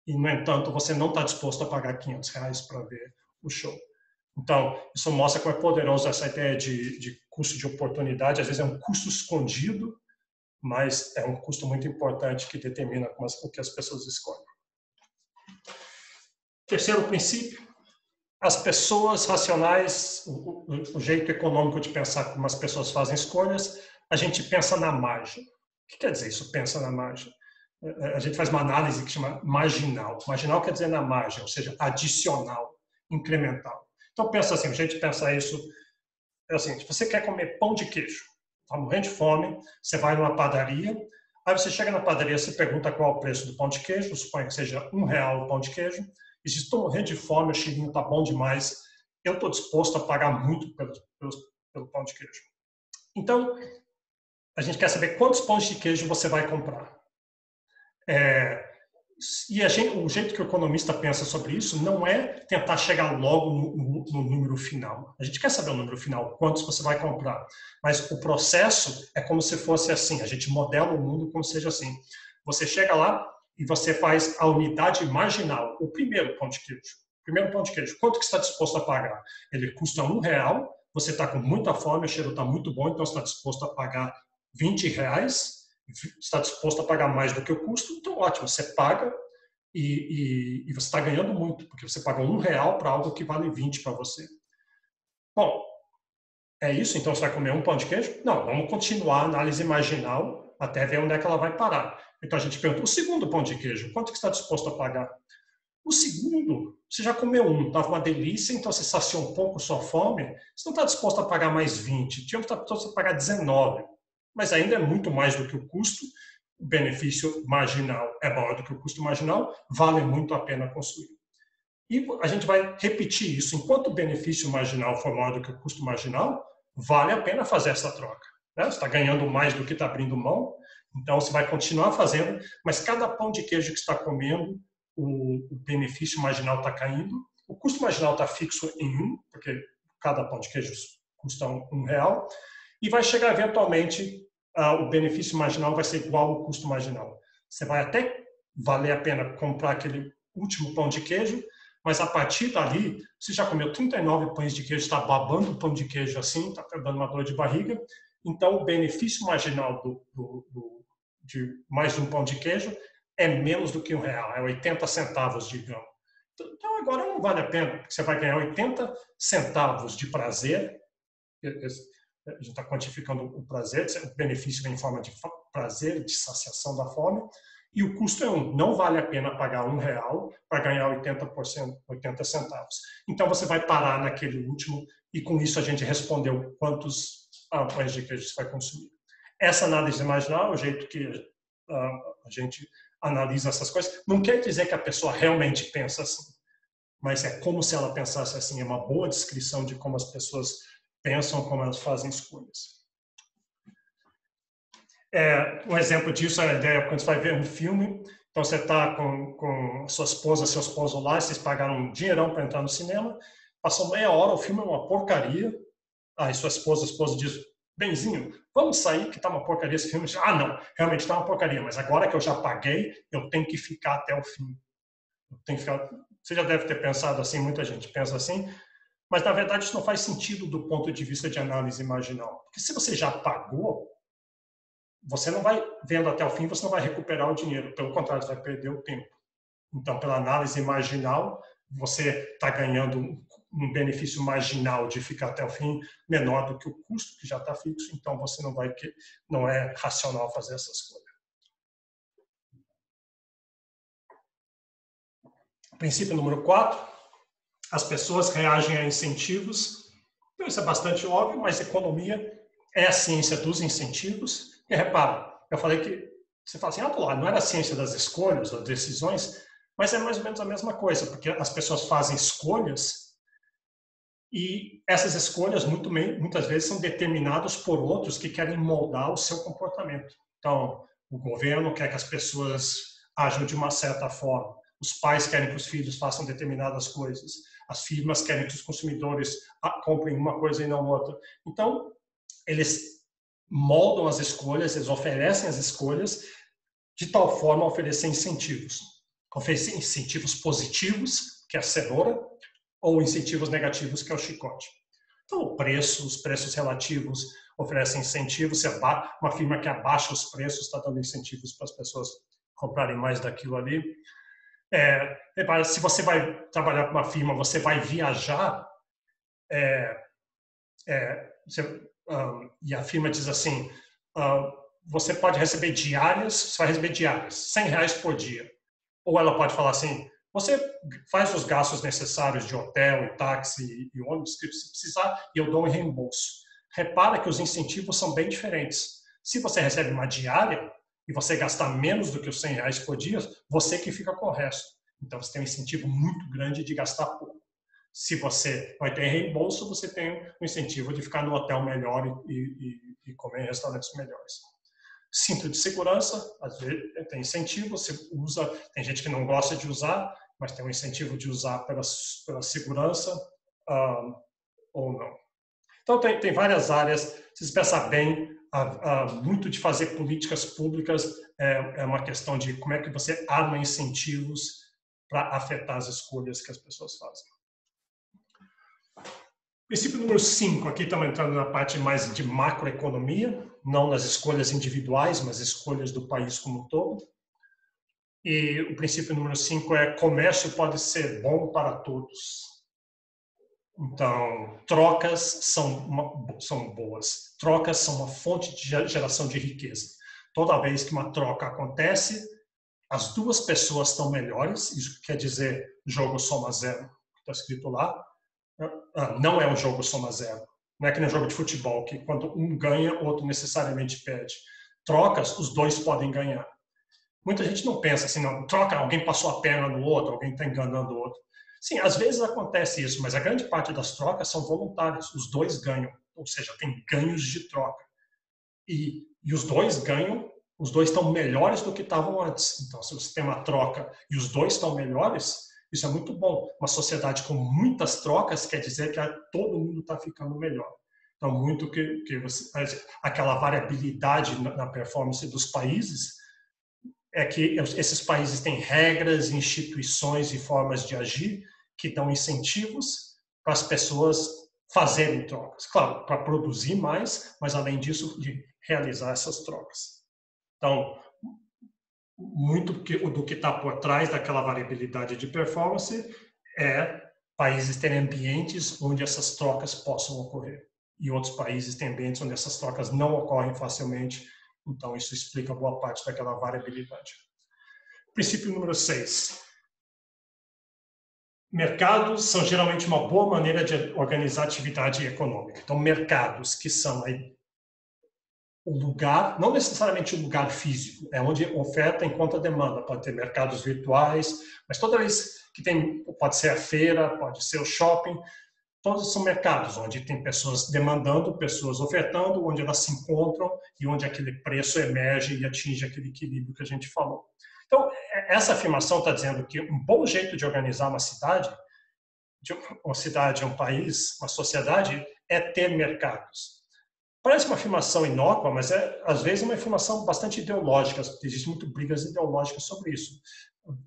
e, no entanto, você não está disposto a pagar R$500 para ver o show. Então, isso mostra como é poderoso essa ideia de custo de oportunidade. Às vezes é um custo escondido, mas é um custo muito importante que determina o que as pessoas escolhem. Terceiro princípio, as pessoas racionais, o jeito econômico de pensar como as pessoas fazem escolhas, a gente pensa na margem. O que quer dizer isso, pensa na margem? A gente faz uma análise que chama marginal. Marginal quer dizer na margem, ou seja, adicional, incremental. Então, pensa assim, a gente pensa isso, é o seguinte, você quer comer pão de queijo, está morrendo de fome, você vai numa padaria, aí você chega na padaria, você pergunta qual é o preço do pão de queijo, suponha que seja R$1 o pão de queijo, e diz, estou morrendo de fome, o cheirinho está bom demais, eu estou disposto a pagar muito pelo pão de queijo. Então, a gente quer saber quantos pães de queijo você vai comprar. E o jeito que o economista pensa sobre isso não é tentar chegar logo no número final. A gente quer saber o número final, quantos você vai comprar. Mas o processo é como se fosse assim, a gente modela o mundo como seja assim. Você chega lá e você faz a unidade marginal, o primeiro pão de queijo. Primeiro pão de queijo, quanto que você está disposto a pagar? Ele custa R$1, você está com muita fome, o cheiro está muito bom, então você está disposto a pagar R$20, está disposto a pagar mais do que o custo, então ótimo, você paga e você está ganhando muito, porque você paga R$1 para algo que vale 20 para você. Bom, é isso? Então você vai comer um pão de queijo? Não, vamos continuar a análise marginal até ver onde é que ela vai parar. Então a gente pergunta, o segundo pão de queijo, quanto que você está disposto a pagar? O segundo, você já comeu um, estava uma delícia, então você saciou um pouco sua fome, você não está disposto a pagar mais 20, tinha que estar disposto a pagar 19. Mas ainda é muito mais do que o custo, o benefício marginal é maior do que o custo marginal, vale muito a pena consumir. E a gente vai repetir isso, enquanto o benefício marginal for maior do que o custo marginal, vale a pena fazer essa troca. Você está ganhando mais do que está abrindo mão, então você vai continuar fazendo, mas cada pão de queijo que você está comendo, o benefício marginal está caindo, o custo marginal está fixo em 1, porque cada pão de queijo custa R$1, e vai chegar eventualmente, o benefício marginal vai ser igual ao custo marginal. Você vai até valer a pena comprar aquele último pão de queijo, mas a partir dali, você já comeu 39 pães de queijo, está babando o pão de queijo assim, está dando uma dor de barriga. Então, o benefício marginal de mais de um pão de queijo é menos do que R$1, é 80 centavos de grão. Então, agora não vale a pena, porque você vai ganhar 80 centavos de prazer. A gente está quantificando o prazer, o benefício vem em forma de prazer, de saciação da fome, e o custo é não vale a pena pagar R$1 para ganhar 80 centavos. Então, você vai parar naquele último, e com isso a gente respondeu quantos pães de queijo você vai consumir. Essa análise marginal, o jeito que a gente analisa essas coisas, não quer dizer que a pessoa realmente pensa assim, mas é como se ela pensasse assim, é uma boa descrição de como as pessoas pensam, como elas fazem escolhas. Um exemplo disso é a ideia quando você vai ver um filme, então você está com sua esposa, seu esposo lá, vocês pagaram um dinheirão para entrar no cinema, passou meia hora, o filme é uma porcaria, aí sua esposa diz, benzinho, vamos sair que está uma porcaria esse filme. Ah, não, realmente está uma porcaria, mas agora que eu já paguei, eu tenho que ficar até o fim. Eu tenho que ficar... Você já deve ter pensado assim, muita gente pensa assim, mas na verdade isso não faz sentido do ponto de vista de análise marginal. Porque se você já pagou, você não vai, vendo até o fim, você não vai recuperar o dinheiro, pelo contrário, você vai perder o tempo. Então, pela análise marginal, você está ganhando um benefício marginal de ficar até o fim menor do que o custo, que já está fixo, então você não é racional fazer essa escolha. Princípio número 4, as pessoas reagem a incentivos. Então, isso é bastante óbvio, mas economia é a ciência dos incentivos. E repara, eu falei que você fala assim, não era a ciência das escolhas, das decisões, mas é mais ou menos a mesma coisa, porque as pessoas fazem escolhas e essas escolhas muitas vezes são determinadas por outros que querem moldar o seu comportamento. Então, o governo quer que as pessoas ajam de uma certa forma, os pais querem que os filhos façam determinadas coisas, as firmas querem que os consumidores comprem uma coisa e não outra. Então, eles moldam as escolhas, eles oferecem as escolhas de tal forma a oferecer incentivos. Oferecer incentivos positivos, que é a cenoura, ou incentivos negativos, que é o chicote. Então, os preços relativos oferecem incentivos. Uma firma que abaixa os preços está dando incentivos para as pessoas comprarem mais daquilo ali. Se você vai trabalhar para uma firma, você vai viajar, e a firma diz assim, você pode receber diárias, você vai receber diárias, R$100 por dia. Ou ela pode falar assim, você faz os gastos necessários de hotel e táxi e ônibus que você precisar e eu dou um reembolso. Repara que os incentivos são bem diferentes. Se você recebe uma diária e você gastar menos do que os R$100 por dia, você que fica com o resto. Então, você tem um incentivo muito grande de gastar pouco. Se você vai ter reembolso, você tem um incentivo de ficar no hotel melhor e comer em restaurantes melhores. Cinto de segurança, às vezes tem incentivo, você usa, tem gente que não gosta de usar, mas tem um incentivo de usar pela segurança ou não. Então, tem várias áreas, se você pensar bem, muito de fazer políticas públicas é uma questão de como é que você arma incentivos para afetar as escolhas que as pessoas fazem. Princípio número 5, aqui estamos entrando na parte mais de macroeconomia, não nas escolhas individuais, mas escolhas do país como um todo. E o princípio número 5 é comércio pode ser bom para todos. Então, trocas são boas. Trocas são uma fonte de geração de riqueza. Toda vez que uma troca acontece, as duas pessoas estão melhores, isso quer dizer jogo soma zero, está escrito lá. Não é um jogo soma zero. Não é que nem um jogo de futebol, que quando um ganha, o outro necessariamente perde. Trocas, os dois podem ganhar. Muita gente não pensa assim, não, troca, alguém passou a perna no outro, alguém está enganando o outro. Sim, às vezes acontece isso, mas a grande parte das trocas são voluntárias. Os dois ganham, ou seja, tem ganhos de troca. E os dois ganham, os dois estão melhores do que estavam antes. Então, se você tem uma troca e os dois estão melhores, isso é muito bom. Uma sociedade com muitas trocas quer dizer que todo mundo está ficando melhor. Então, muito aquela variabilidade na performance dos países é que esses países têm regras, instituições e formas de agir que dão incentivos para as pessoas fazerem trocas. Claro, para produzir mais, mas além disso, de realizar essas trocas. Então, muito do que está por trás daquela variabilidade de performance é países terem ambientes onde essas trocas possam ocorrer. E outros países têm ambientes onde essas trocas não ocorrem facilmente. Então, isso explica boa parte daquela variabilidade. Princípio número 6. Mercados são geralmente uma boa maneira de organizar a atividade econômica. Então, mercados que são o lugar, não necessariamente o lugar físico, é onde oferta encontra demanda. Pode ter mercados virtuais, mas toda vez que tem, pode ser a feira, pode ser o shopping, todos são mercados onde tem pessoas demandando, pessoas ofertando, onde elas se encontram e onde aquele preço emerge e atinge aquele equilíbrio que a gente falou. Então, essa afirmação está dizendo que um bom jeito de organizar uma cidade, um país, uma sociedade, é ter mercados. Parece uma afirmação inócua, mas às vezes uma afirmação bastante ideológica. Existem muitas brigas ideológicas sobre isso.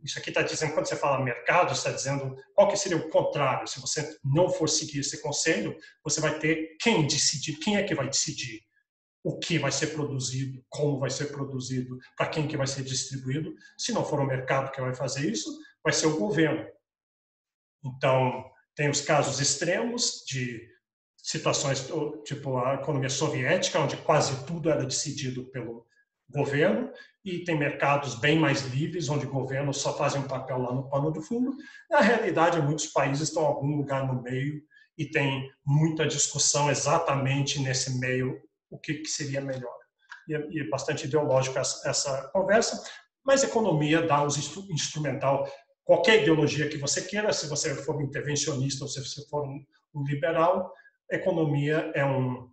Isso aqui está dizendo, quando você fala mercado, está dizendo qual que seria o contrário. Se você não for seguir esse conselho, você vai ter quem decidir, quem é que vai decidir o que vai ser produzido, como vai ser produzido, para quem que vai ser distribuído. Se não for o mercado que vai fazer isso, vai ser o governo. Então, tem os casos extremos de situações tipo a economia soviética, onde quase tudo era decidido pelo governo, e tem mercados bem mais livres, onde o governo só faz um papel lá no pano do fundo. Na realidade, muitos países estão em algum lugar no meio e tem muita discussão exatamente nesse meio, o que seria melhor. E é bastante ideológico essa conversa, mas a economia dá os instrumental, qualquer ideologia que você queira, se você for um intervencionista ou se você for um liberal, a economia é um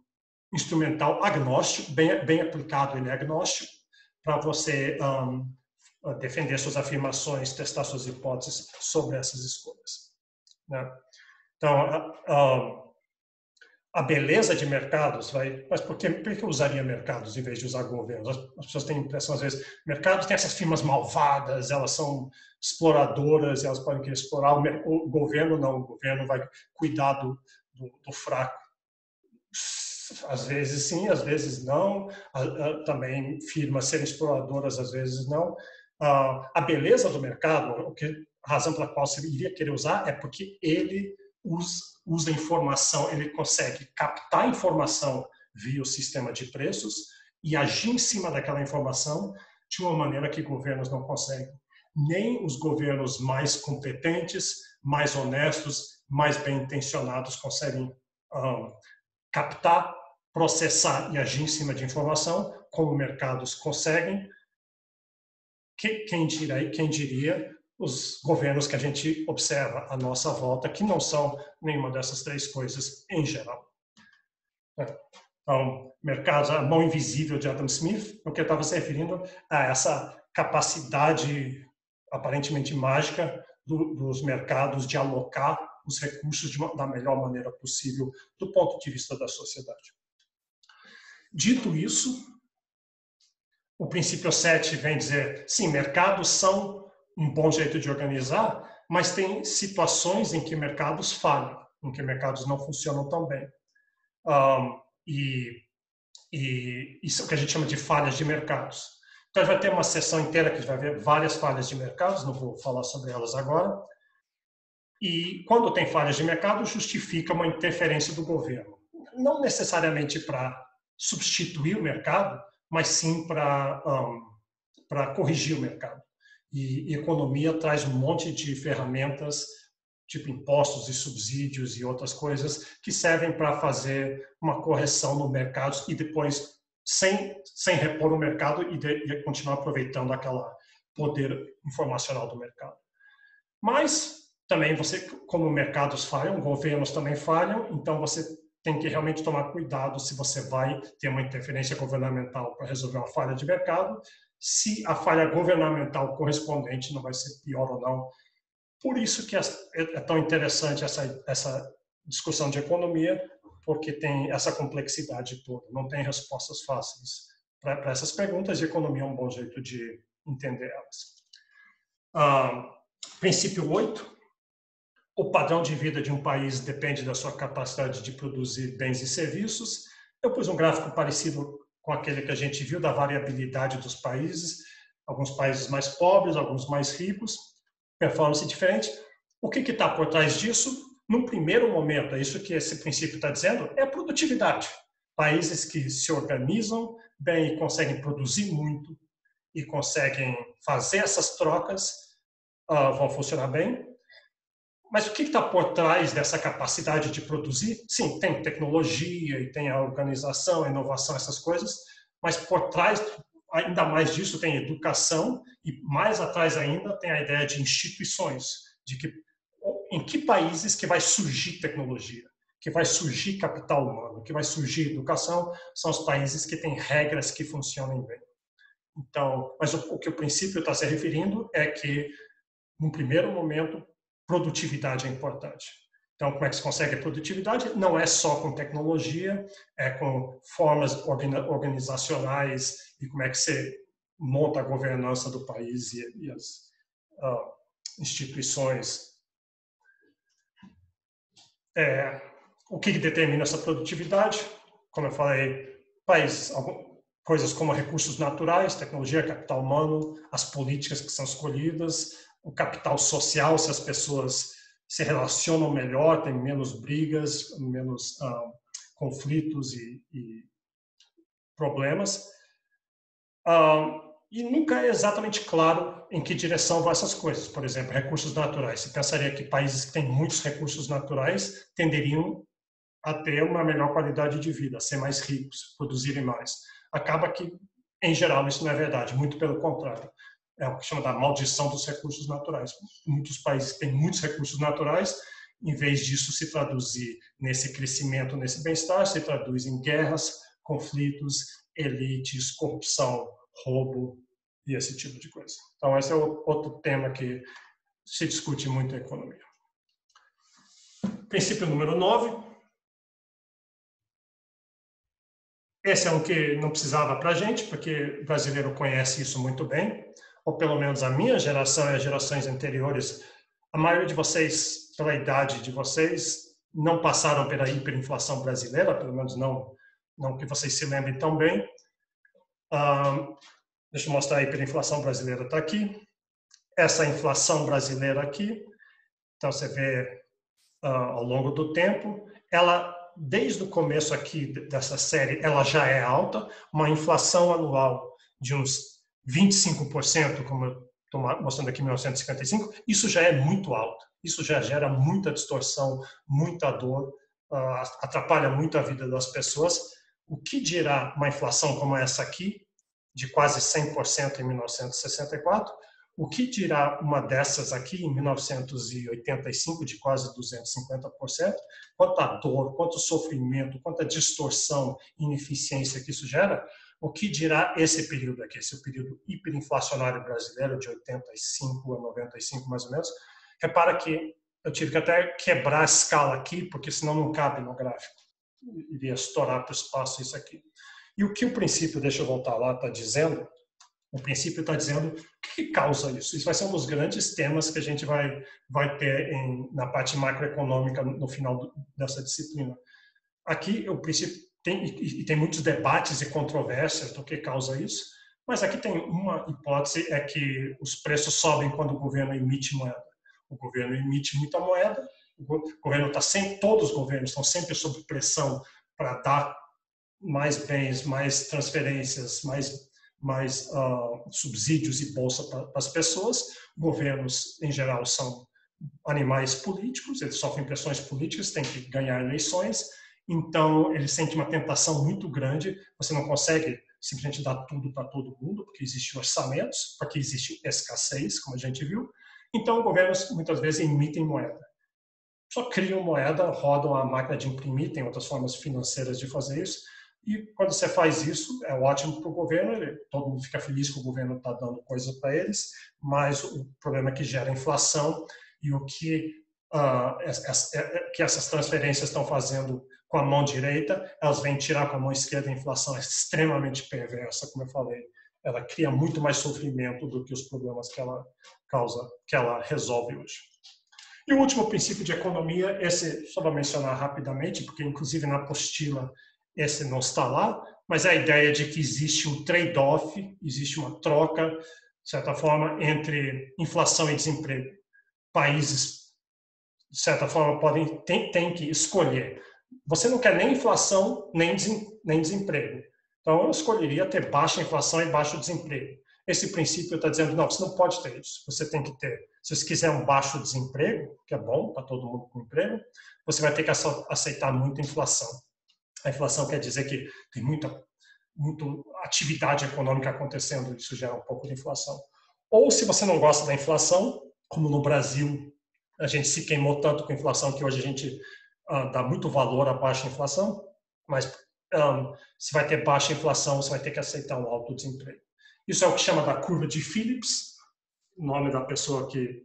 instrumental agnóstico, bem aplicado, ele é agnóstico, para você defender suas afirmações, testar suas hipóteses sobre essas escolhas. Né? Então, a beleza de mercados mas por que eu usaria mercados em vez de usar governos? As pessoas têm a impressão, às vezes, mercados têm essas firmas malvadas, elas são exploradoras, elas podem querer explorar, o governo não, o governo vai cuidar do fraco. Às vezes sim, às vezes não. Também firmas serem exploradoras, às vezes não. A beleza do mercado, a razão pela qual você iria querer usar é porque ele usa informação, ele consegue captar informação via o sistema de preços e agir em cima daquela informação de uma maneira que governos não conseguem. Nem os governos mais competentes, mais honestos, mais bem intencionados conseguem captar, processar e agir em cima de informação, como mercados conseguem. Quem diria os governos que a gente observa à nossa volta, que não são nenhuma dessas três coisas em geral. Então, mercados, a mão invisível de Adam Smith, o que eu estava se referindo a essa capacidade aparentemente mágica dos mercados de alocar os recursos da melhor maneira possível do ponto de vista da sociedade. Dito isso, o princípio 7 vem dizer, sim, mercados são um bom jeito de organizar, mas tem situações em que mercados falham, em que mercados não funcionam tão bem. E isso é o que a gente chama de falhas de mercados. Então, a gente vai ter uma sessão inteira que a gente vai ver várias falhas de mercados, não vou falar sobre elas agora. E quando tem falhas de mercado, justifica uma interferência do governo. Não necessariamente para substituir o mercado, mas sim para corrigir o mercado. E economia traz um monte de ferramentas, tipo impostos e subsídios e outras coisas, que servem para fazer uma correção no mercado e depois, sem repor o mercado e continuar aproveitando aquele poder informacional do mercado. Mas também como mercados falham, governos também falham, então você tem que realmente tomar cuidado se você vai ter uma interferência governamental para resolver uma falha de mercado, se a falha governamental correspondente não vai ser pior ou não. Por isso que é tão interessante essa discussão de economia, porque tem essa complexidade toda, não tem respostas fáceis para essas perguntas, e a economia é um bom jeito de entender elas. Princípio 8. o padrão de vida de um país depende da sua capacidade de produzir bens e serviços. Eu pus um gráfico parecido com aquele que a gente viu da variabilidade dos países, alguns países mais pobres, alguns mais ricos, performance diferente. O que está por trás disso? Num primeiro momento, é isso que esse princípio está dizendo, é a produtividade. Países que se organizam bem e conseguem produzir muito e conseguem fazer essas trocas vão funcionar bem. Mas o que está por trás dessa capacidade de produzir? Sim, tem tecnologia e tem a organização, a inovação, essas coisas, mas por trás, ainda mais disso, tem educação e mais atrás ainda tem a ideia de instituições, de que em que países que vai surgir tecnologia, que vai surgir capital humano, que vai surgir educação, são os países que têm regras que funcionem bem. Então, mas o que o princípio está se referindo é que, num primeiro momento, produtividade é importante. Então, como é que se consegue a produtividade? Não é só com tecnologia, é com formas organizacionais e como é que você monta a governança do país e as instituições. O que determina essa produtividade? Como eu falei, países, coisas como recursos naturais, tecnologia, capital humano, as políticas que são escolhidas, o capital social, se as pessoas se relacionam melhor, tem menos brigas, menos conflitos e problemas. E nunca é exatamente claro em que direção vão essas coisas. Por exemplo, recursos naturais. Você pensaria que países que têm muitos recursos naturais tenderiam a ter uma melhor qualidade de vida, a ser mais ricos, produzirem mais. Acaba que, em geral, isso não é verdade, muito pelo contrário. É o que chama da maldição dos recursos naturais. Muitos países que têm muitos recursos naturais, em vez disso se traduzir nesse crescimento, nesse bem-estar, se traduz em guerras, conflitos, elites, corrupção, roubo e esse tipo de coisa. Então, esse é outro tema que se discute muito em economia. Princípio número 9. Esse é um que não precisava para a gente, porque o brasileiro conhece isso muito bem, ou pelo menos a minha geração e as gerações anteriores, a maioria de vocês, pela idade de vocês, não passaram pela hiperinflação brasileira, pelo menos não que vocês se lembrem tão bem. Deixa eu mostrar a hiperinflação brasileira, está aqui. Essa inflação brasileira aqui, então você vê ao longo do tempo, ela, desde o começo aqui dessa série, ela já é alta, uma inflação anual de uns 25%, como eu estou mostrando aqui em 1955, isso já é muito alto, isso já gera muita distorção, muita dor, atrapalha muito a vida das pessoas. O que dirá uma inflação como essa aqui, de quase 100% em 1964, o que dirá uma dessas aqui em 1985, de quase 250%, quanta dor, quanto sofrimento, quanta distorção e ineficiência que isso gera, o que dirá esse período aqui, esse período hiperinflacionário brasileiro, de 85 a 95 mais ou menos. Repara que eu tive que até quebrar a escala aqui, porque senão não cabe no gráfico. Iria estourar para o espaço isso aqui. E o que o princípio, deixa eu voltar lá, está dizendo, o princípio está dizendo o que causa isso. Isso vai ser um dos grandes temas que a gente vai ter na parte macroeconômica no final dessa disciplina. Aqui, o princípio tem muitos debates e controvérsias do que causa isso, mas aqui tem uma hipótese, é que os preços sobem quando o governo emite moeda. O governo emite muita moeda, o governo está sempre, todos os governos estão sempre sob pressão para dar mais bens, mais transferências, mais subsídios e bolsa para as pessoas. Governos, em geral, são animais políticos, eles sofrem pressões políticas, têm que ganhar eleições, então eles sentem uma tentação muito grande, você não consegue simplesmente dar tudo para todo mundo, porque existem orçamentos, porque existe escassez, como a gente viu, então governos muitas vezes emitem moeda. Só criam moeda, rodam a máquina de imprimir, tem outras formas financeiras de fazer isso, e quando você faz isso, é ótimo para o governo, todo mundo fica feliz que o governo está dando coisa para eles, mas o problema é que gera inflação e o que essas transferências estão fazendo com a mão direita, elas vêm tirar com a mão esquerda. A inflação é extremamente perversa, como eu falei, ela cria muito mais sofrimento do que os problemas que ela causa, que ela resolve hoje. E o último princípio de economia, esse só vou mencionar rapidamente, porque inclusive na apostila esse não está lá, mas a ideia de que existe um trade-off, existe uma troca, de certa forma, entre inflação e desemprego. Países, de certa forma, têm que escolher. Você não quer nem inflação, nem desemprego. Então, eu escolheria ter baixa inflação e baixo desemprego. Esse princípio está dizendo, não, você não pode ter isso. Você tem que ter, se você quiser um baixo desemprego, que é bom para todo mundo com emprego, você vai ter que aceitar muita inflação. A inflação quer dizer que tem muita atividade econômica acontecendo, isso gera um pouco de inflação. Ou se você não gosta da inflação, como no Brasil, a gente se queimou tanto com a inflação que hoje a gente dá muito valor à baixa inflação, mas se vai ter baixa inflação, você vai ter que aceitar um alto desemprego. Isso é o que chama da curva de Phillips, o nome da pessoa que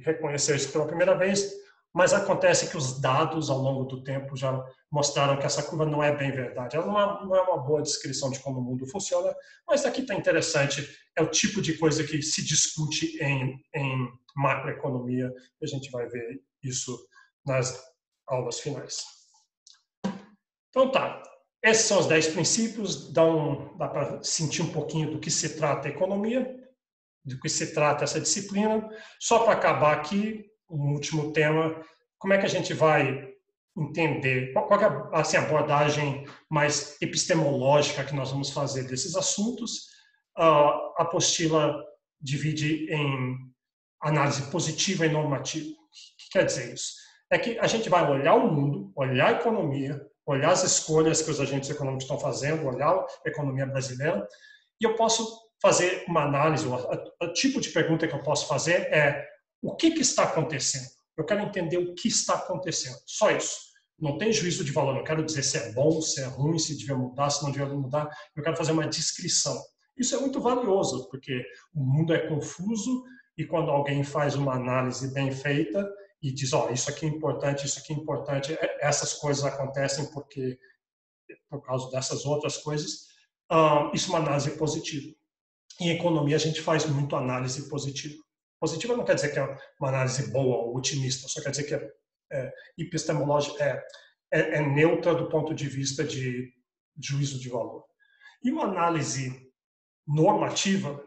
reconheceu isso pela primeira vez, mas acontece que os dados ao longo do tempo já mostraram que essa curva não é bem verdade. Ela não é uma boa descrição de como o mundo funciona, mas aqui está interessante, é o tipo de coisa que se discute em macroeconomia, e a gente vai ver isso nas aulas finais. Então tá, esses são os 10 princípios, dá para sentir um pouquinho do que se trata a economia, do que se trata essa disciplina. Só para acabar aqui, um último tema, como é que a gente vai entender, qual é assim, a abordagem mais epistemológica que nós vamos fazer desses assuntos. A apostila divide em análise positiva e normativa. O que quer dizer isso? É que a gente vai olhar o mundo, olhar a economia, olhar as escolhas que os agentes econômicos estão fazendo, olhar a economia brasileira, e eu posso fazer uma análise, o tipo de pergunta que eu posso fazer é o que está acontecendo? Eu quero entender o que está acontecendo, só isso. Não tem juízo de valor, não quero dizer se é bom, se é ruim, se devia mudar, se não devia mudar, eu quero fazer uma descrição. Isso é muito valioso, porque o mundo é confuso e quando alguém faz uma análise bem feita e diz, ó, isso aqui é importante, essas coisas acontecem por causa dessas outras coisas, isso é uma análise positiva. Em economia, a gente faz muito análise positiva. Positiva não quer dizer que é uma análise boa ou otimista, só quer dizer que é epistemológica, é neutra do ponto de vista de juízo de valor. E uma análise normativa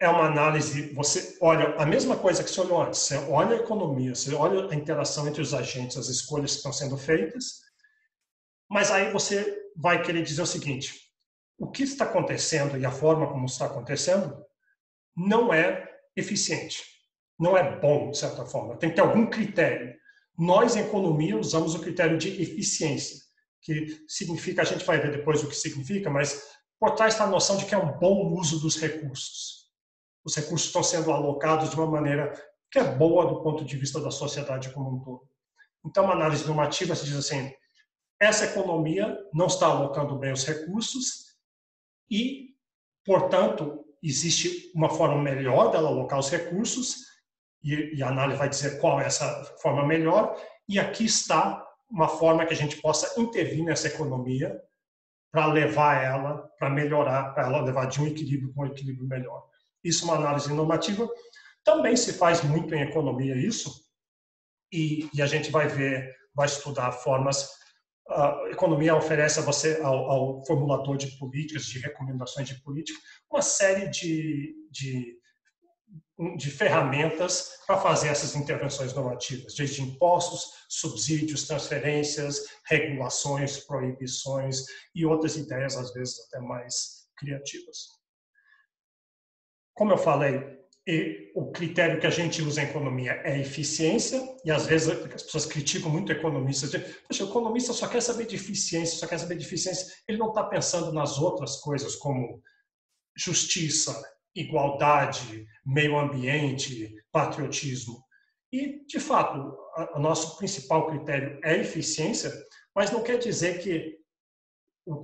é uma análise, você olha a mesma coisa que você olhou antes, você olha a economia, você olha a interação entre os agentes, as escolhas que estão sendo feitas, mas aí você vai querer dizer o seguinte, o que está acontecendo e a forma como está acontecendo não é eficiente, não é bom, de certa forma. Tem que ter algum critério. Nós, em economia, usamos o critério de eficiência, que significa, a gente vai ver depois o que significa, mas por trás está a noção de que é um bom uso dos recursos. Os recursos estão sendo alocados de uma maneira que é boa do ponto de vista da sociedade como um todo. Então, uma análise normativa se diz assim, essa economia não está alocando bem os recursos, e, portanto, existe uma forma melhor dela alocar os recursos, e a análise vai dizer qual é essa forma melhor, e aqui está uma forma que a gente possa intervir nessa economia para levar ela, para melhorar, para ela levar de um equilíbrio para um equilíbrio melhor. Isso é uma análise normativa. Também se faz muito em economia isso, e a gente vai estudar formas. A economia oferece a você, ao formulador de políticas, de recomendações de política, uma série de ferramentas para fazer essas intervenções normativas, desde impostos, subsídios, transferências, regulações, proibições e outras ideias, às vezes até mais criativas. Como eu falei, o critério que a gente usa em economia é eficiência, e às vezes as pessoas criticam muito economistas. Poxa, o economista só quer saber de eficiência, ele não está pensando nas outras coisas como justiça, igualdade, meio ambiente, patriotismo. E, de fato, o nosso principal critério é eficiência, mas não quer dizer que,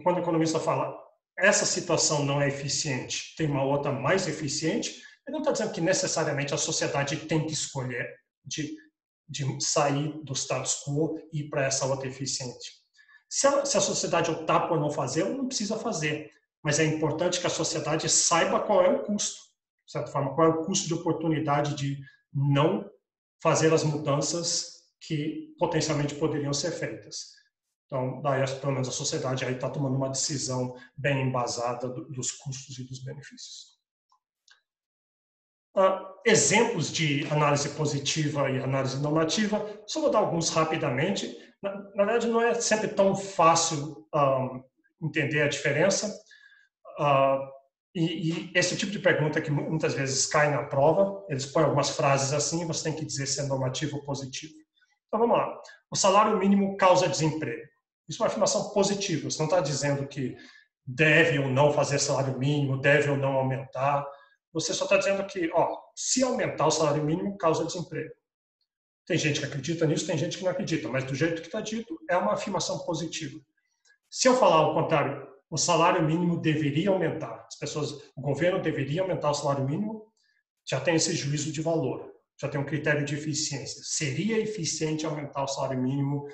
quando o economista fala essa situação não é eficiente, tem uma outra mais eficiente, ele não está dizendo que necessariamente a sociedade tem que escolher de sair do status quo e ir para essa outra eficiente. Se a sociedade optar por não fazer, ela não precisa fazer. Mas é importante que a sociedade saiba qual é o custo, de certa forma, qual é o custo de oportunidade de não fazer as mudanças que potencialmente poderiam ser feitas. Então, daí, pelo menos a sociedade aí está tomando uma decisão bem embasada dos custos e dos benefícios. Exemplos de análise positiva e análise normativa, só vou dar alguns rapidamente. Na verdade, não é sempre tão fácil entender a diferença. E esse tipo de pergunta que muitas vezes cai na prova, eles põem algumas frases assim, você tem que dizer se é normativo ou positivo. Então, vamos lá. O salário mínimo causa desemprego. Isso é uma afirmação positiva. Você não está dizendo que deve ou não fazer salário mínimo, deve ou não aumentar. Você só está dizendo que, se aumentar o salário mínimo, causa desemprego. Tem gente que acredita nisso, tem gente que não acredita, mas do jeito que está dito, é uma afirmação positiva. Se eu falar ao contrário, o salário mínimo deveria aumentar, o governo deveria aumentar o salário mínimo, já tem esse juízo de valor, já tem um critério de eficiência. Seria eficiente aumentar o salário mínimo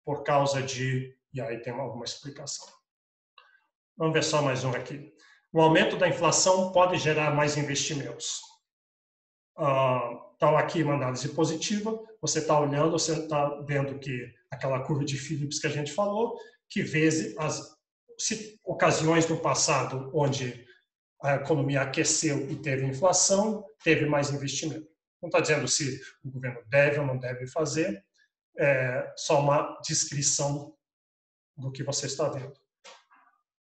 por causa de... E aí tem alguma explicação. Vamos ver só mais um aqui. O aumento da inflação pode gerar mais investimentos. Então, aqui uma análise positiva, você está olhando, você está vendo que aquela curva de Phillips que a gente falou, que vezes as ocasiões no passado onde a economia aqueceu e teve inflação, teve mais investimento. Não está dizendo se o governo deve ou não deve fazer, é só uma descrição do que você está vendo.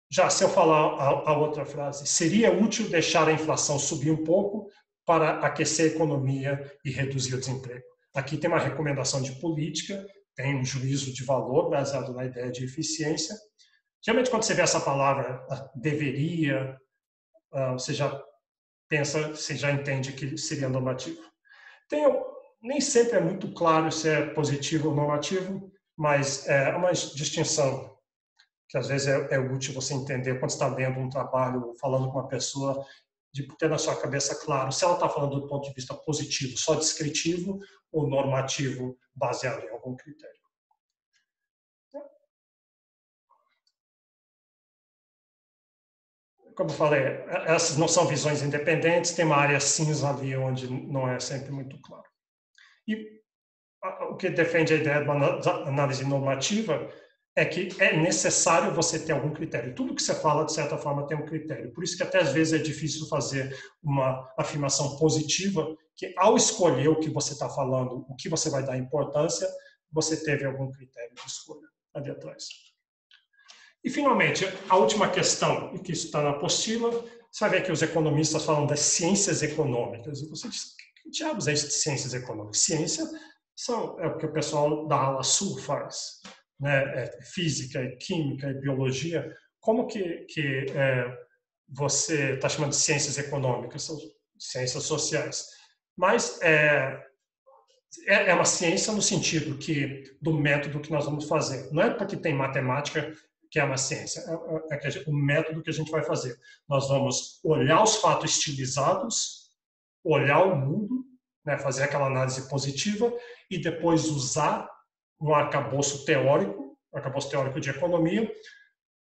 Já se eu falar a outra frase, seria útil deixar a inflação subir um pouco para aquecer a economia e reduzir o desemprego. Aqui tem uma recomendação de política, tem um juízo de valor baseado na ideia de eficiência. Geralmente, quando você vê essa palavra deveria, você já pensa, você já entende que seria normativo. Nem sempre é muito claro se é positivo ou normativo, mas é uma distinção que às vezes é útil você entender quando está lendo um trabalho, falando com uma pessoa, de ter na sua cabeça claro se ela está falando do ponto de vista positivo, só descritivo, ou normativo, baseado em algum critério. Como eu falei, essas não são visões independentes, tem uma área cinza ali onde não é sempre muito claro. E o que defende a ideia de uma análise normativa é que é necessário você ter algum critério. Tudo que você fala, de certa forma, tem um critério. Por isso que até às vezes é difícil fazer uma afirmação positiva, que ao escolher o que você está falando, o que você vai dar importância, você teve algum critério de escolha ali atrás. E, finalmente, a última questão, e que isso está na apostila, você vai ver que os economistas falam das ciências econômicas. E você diz, que diabos é isso de ciências econômicas? Ciência é o que o pessoal da ala sul faz, né? Física, química e biologia. Como que você está chamando de ciências econômicas? São ciências sociais. Mas é uma ciência no sentido do método que nós vamos fazer. Não é porque tem matemática que é uma ciência, o método que a gente vai fazer. Nós vamos olhar os fatos estilizados, olhar o mundo, né, fazer aquela análise positiva e depois usar um arcabouço teórico de economia,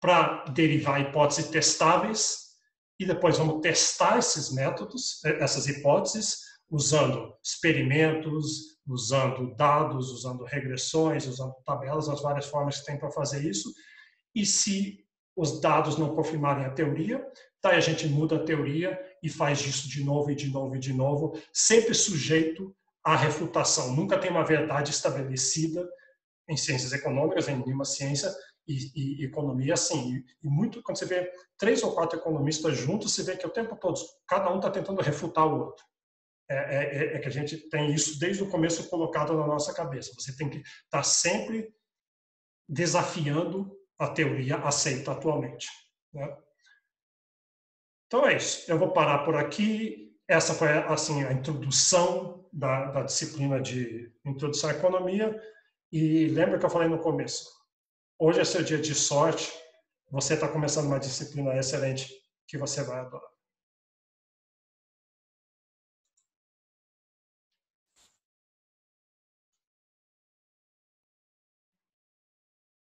para derivar hipóteses testáveis e depois vamos testar esses métodos, essas hipóteses, usando experimentos, usando dados, usando regressões, usando tabelas, as várias formas que tem para fazer isso. E se os dados não confirmarem a teoria, daí a gente muda a teoria e faz isso de novo e de novo e de novo, sempre sujeito à refutação. Nunca tem uma verdade estabelecida em ciências econômicas, em nenhuma ciência, e economia assim. E muito, quando você vê 3 ou 4 economistas juntos, você vê que o tempo todo, cada um está tentando refutar o outro. É que a gente tem isso desde o começo colocado na nossa cabeça. Você tem que estar sempre desafiando a teoria aceita atualmente, né? Então é isso. Eu vou parar por aqui. Essa foi assim a introdução da disciplina de Introdução à Economia. E lembra que eu falei no começo? Hoje é seu dia de sorte. Você está começando uma disciplina excelente que você vai adorar.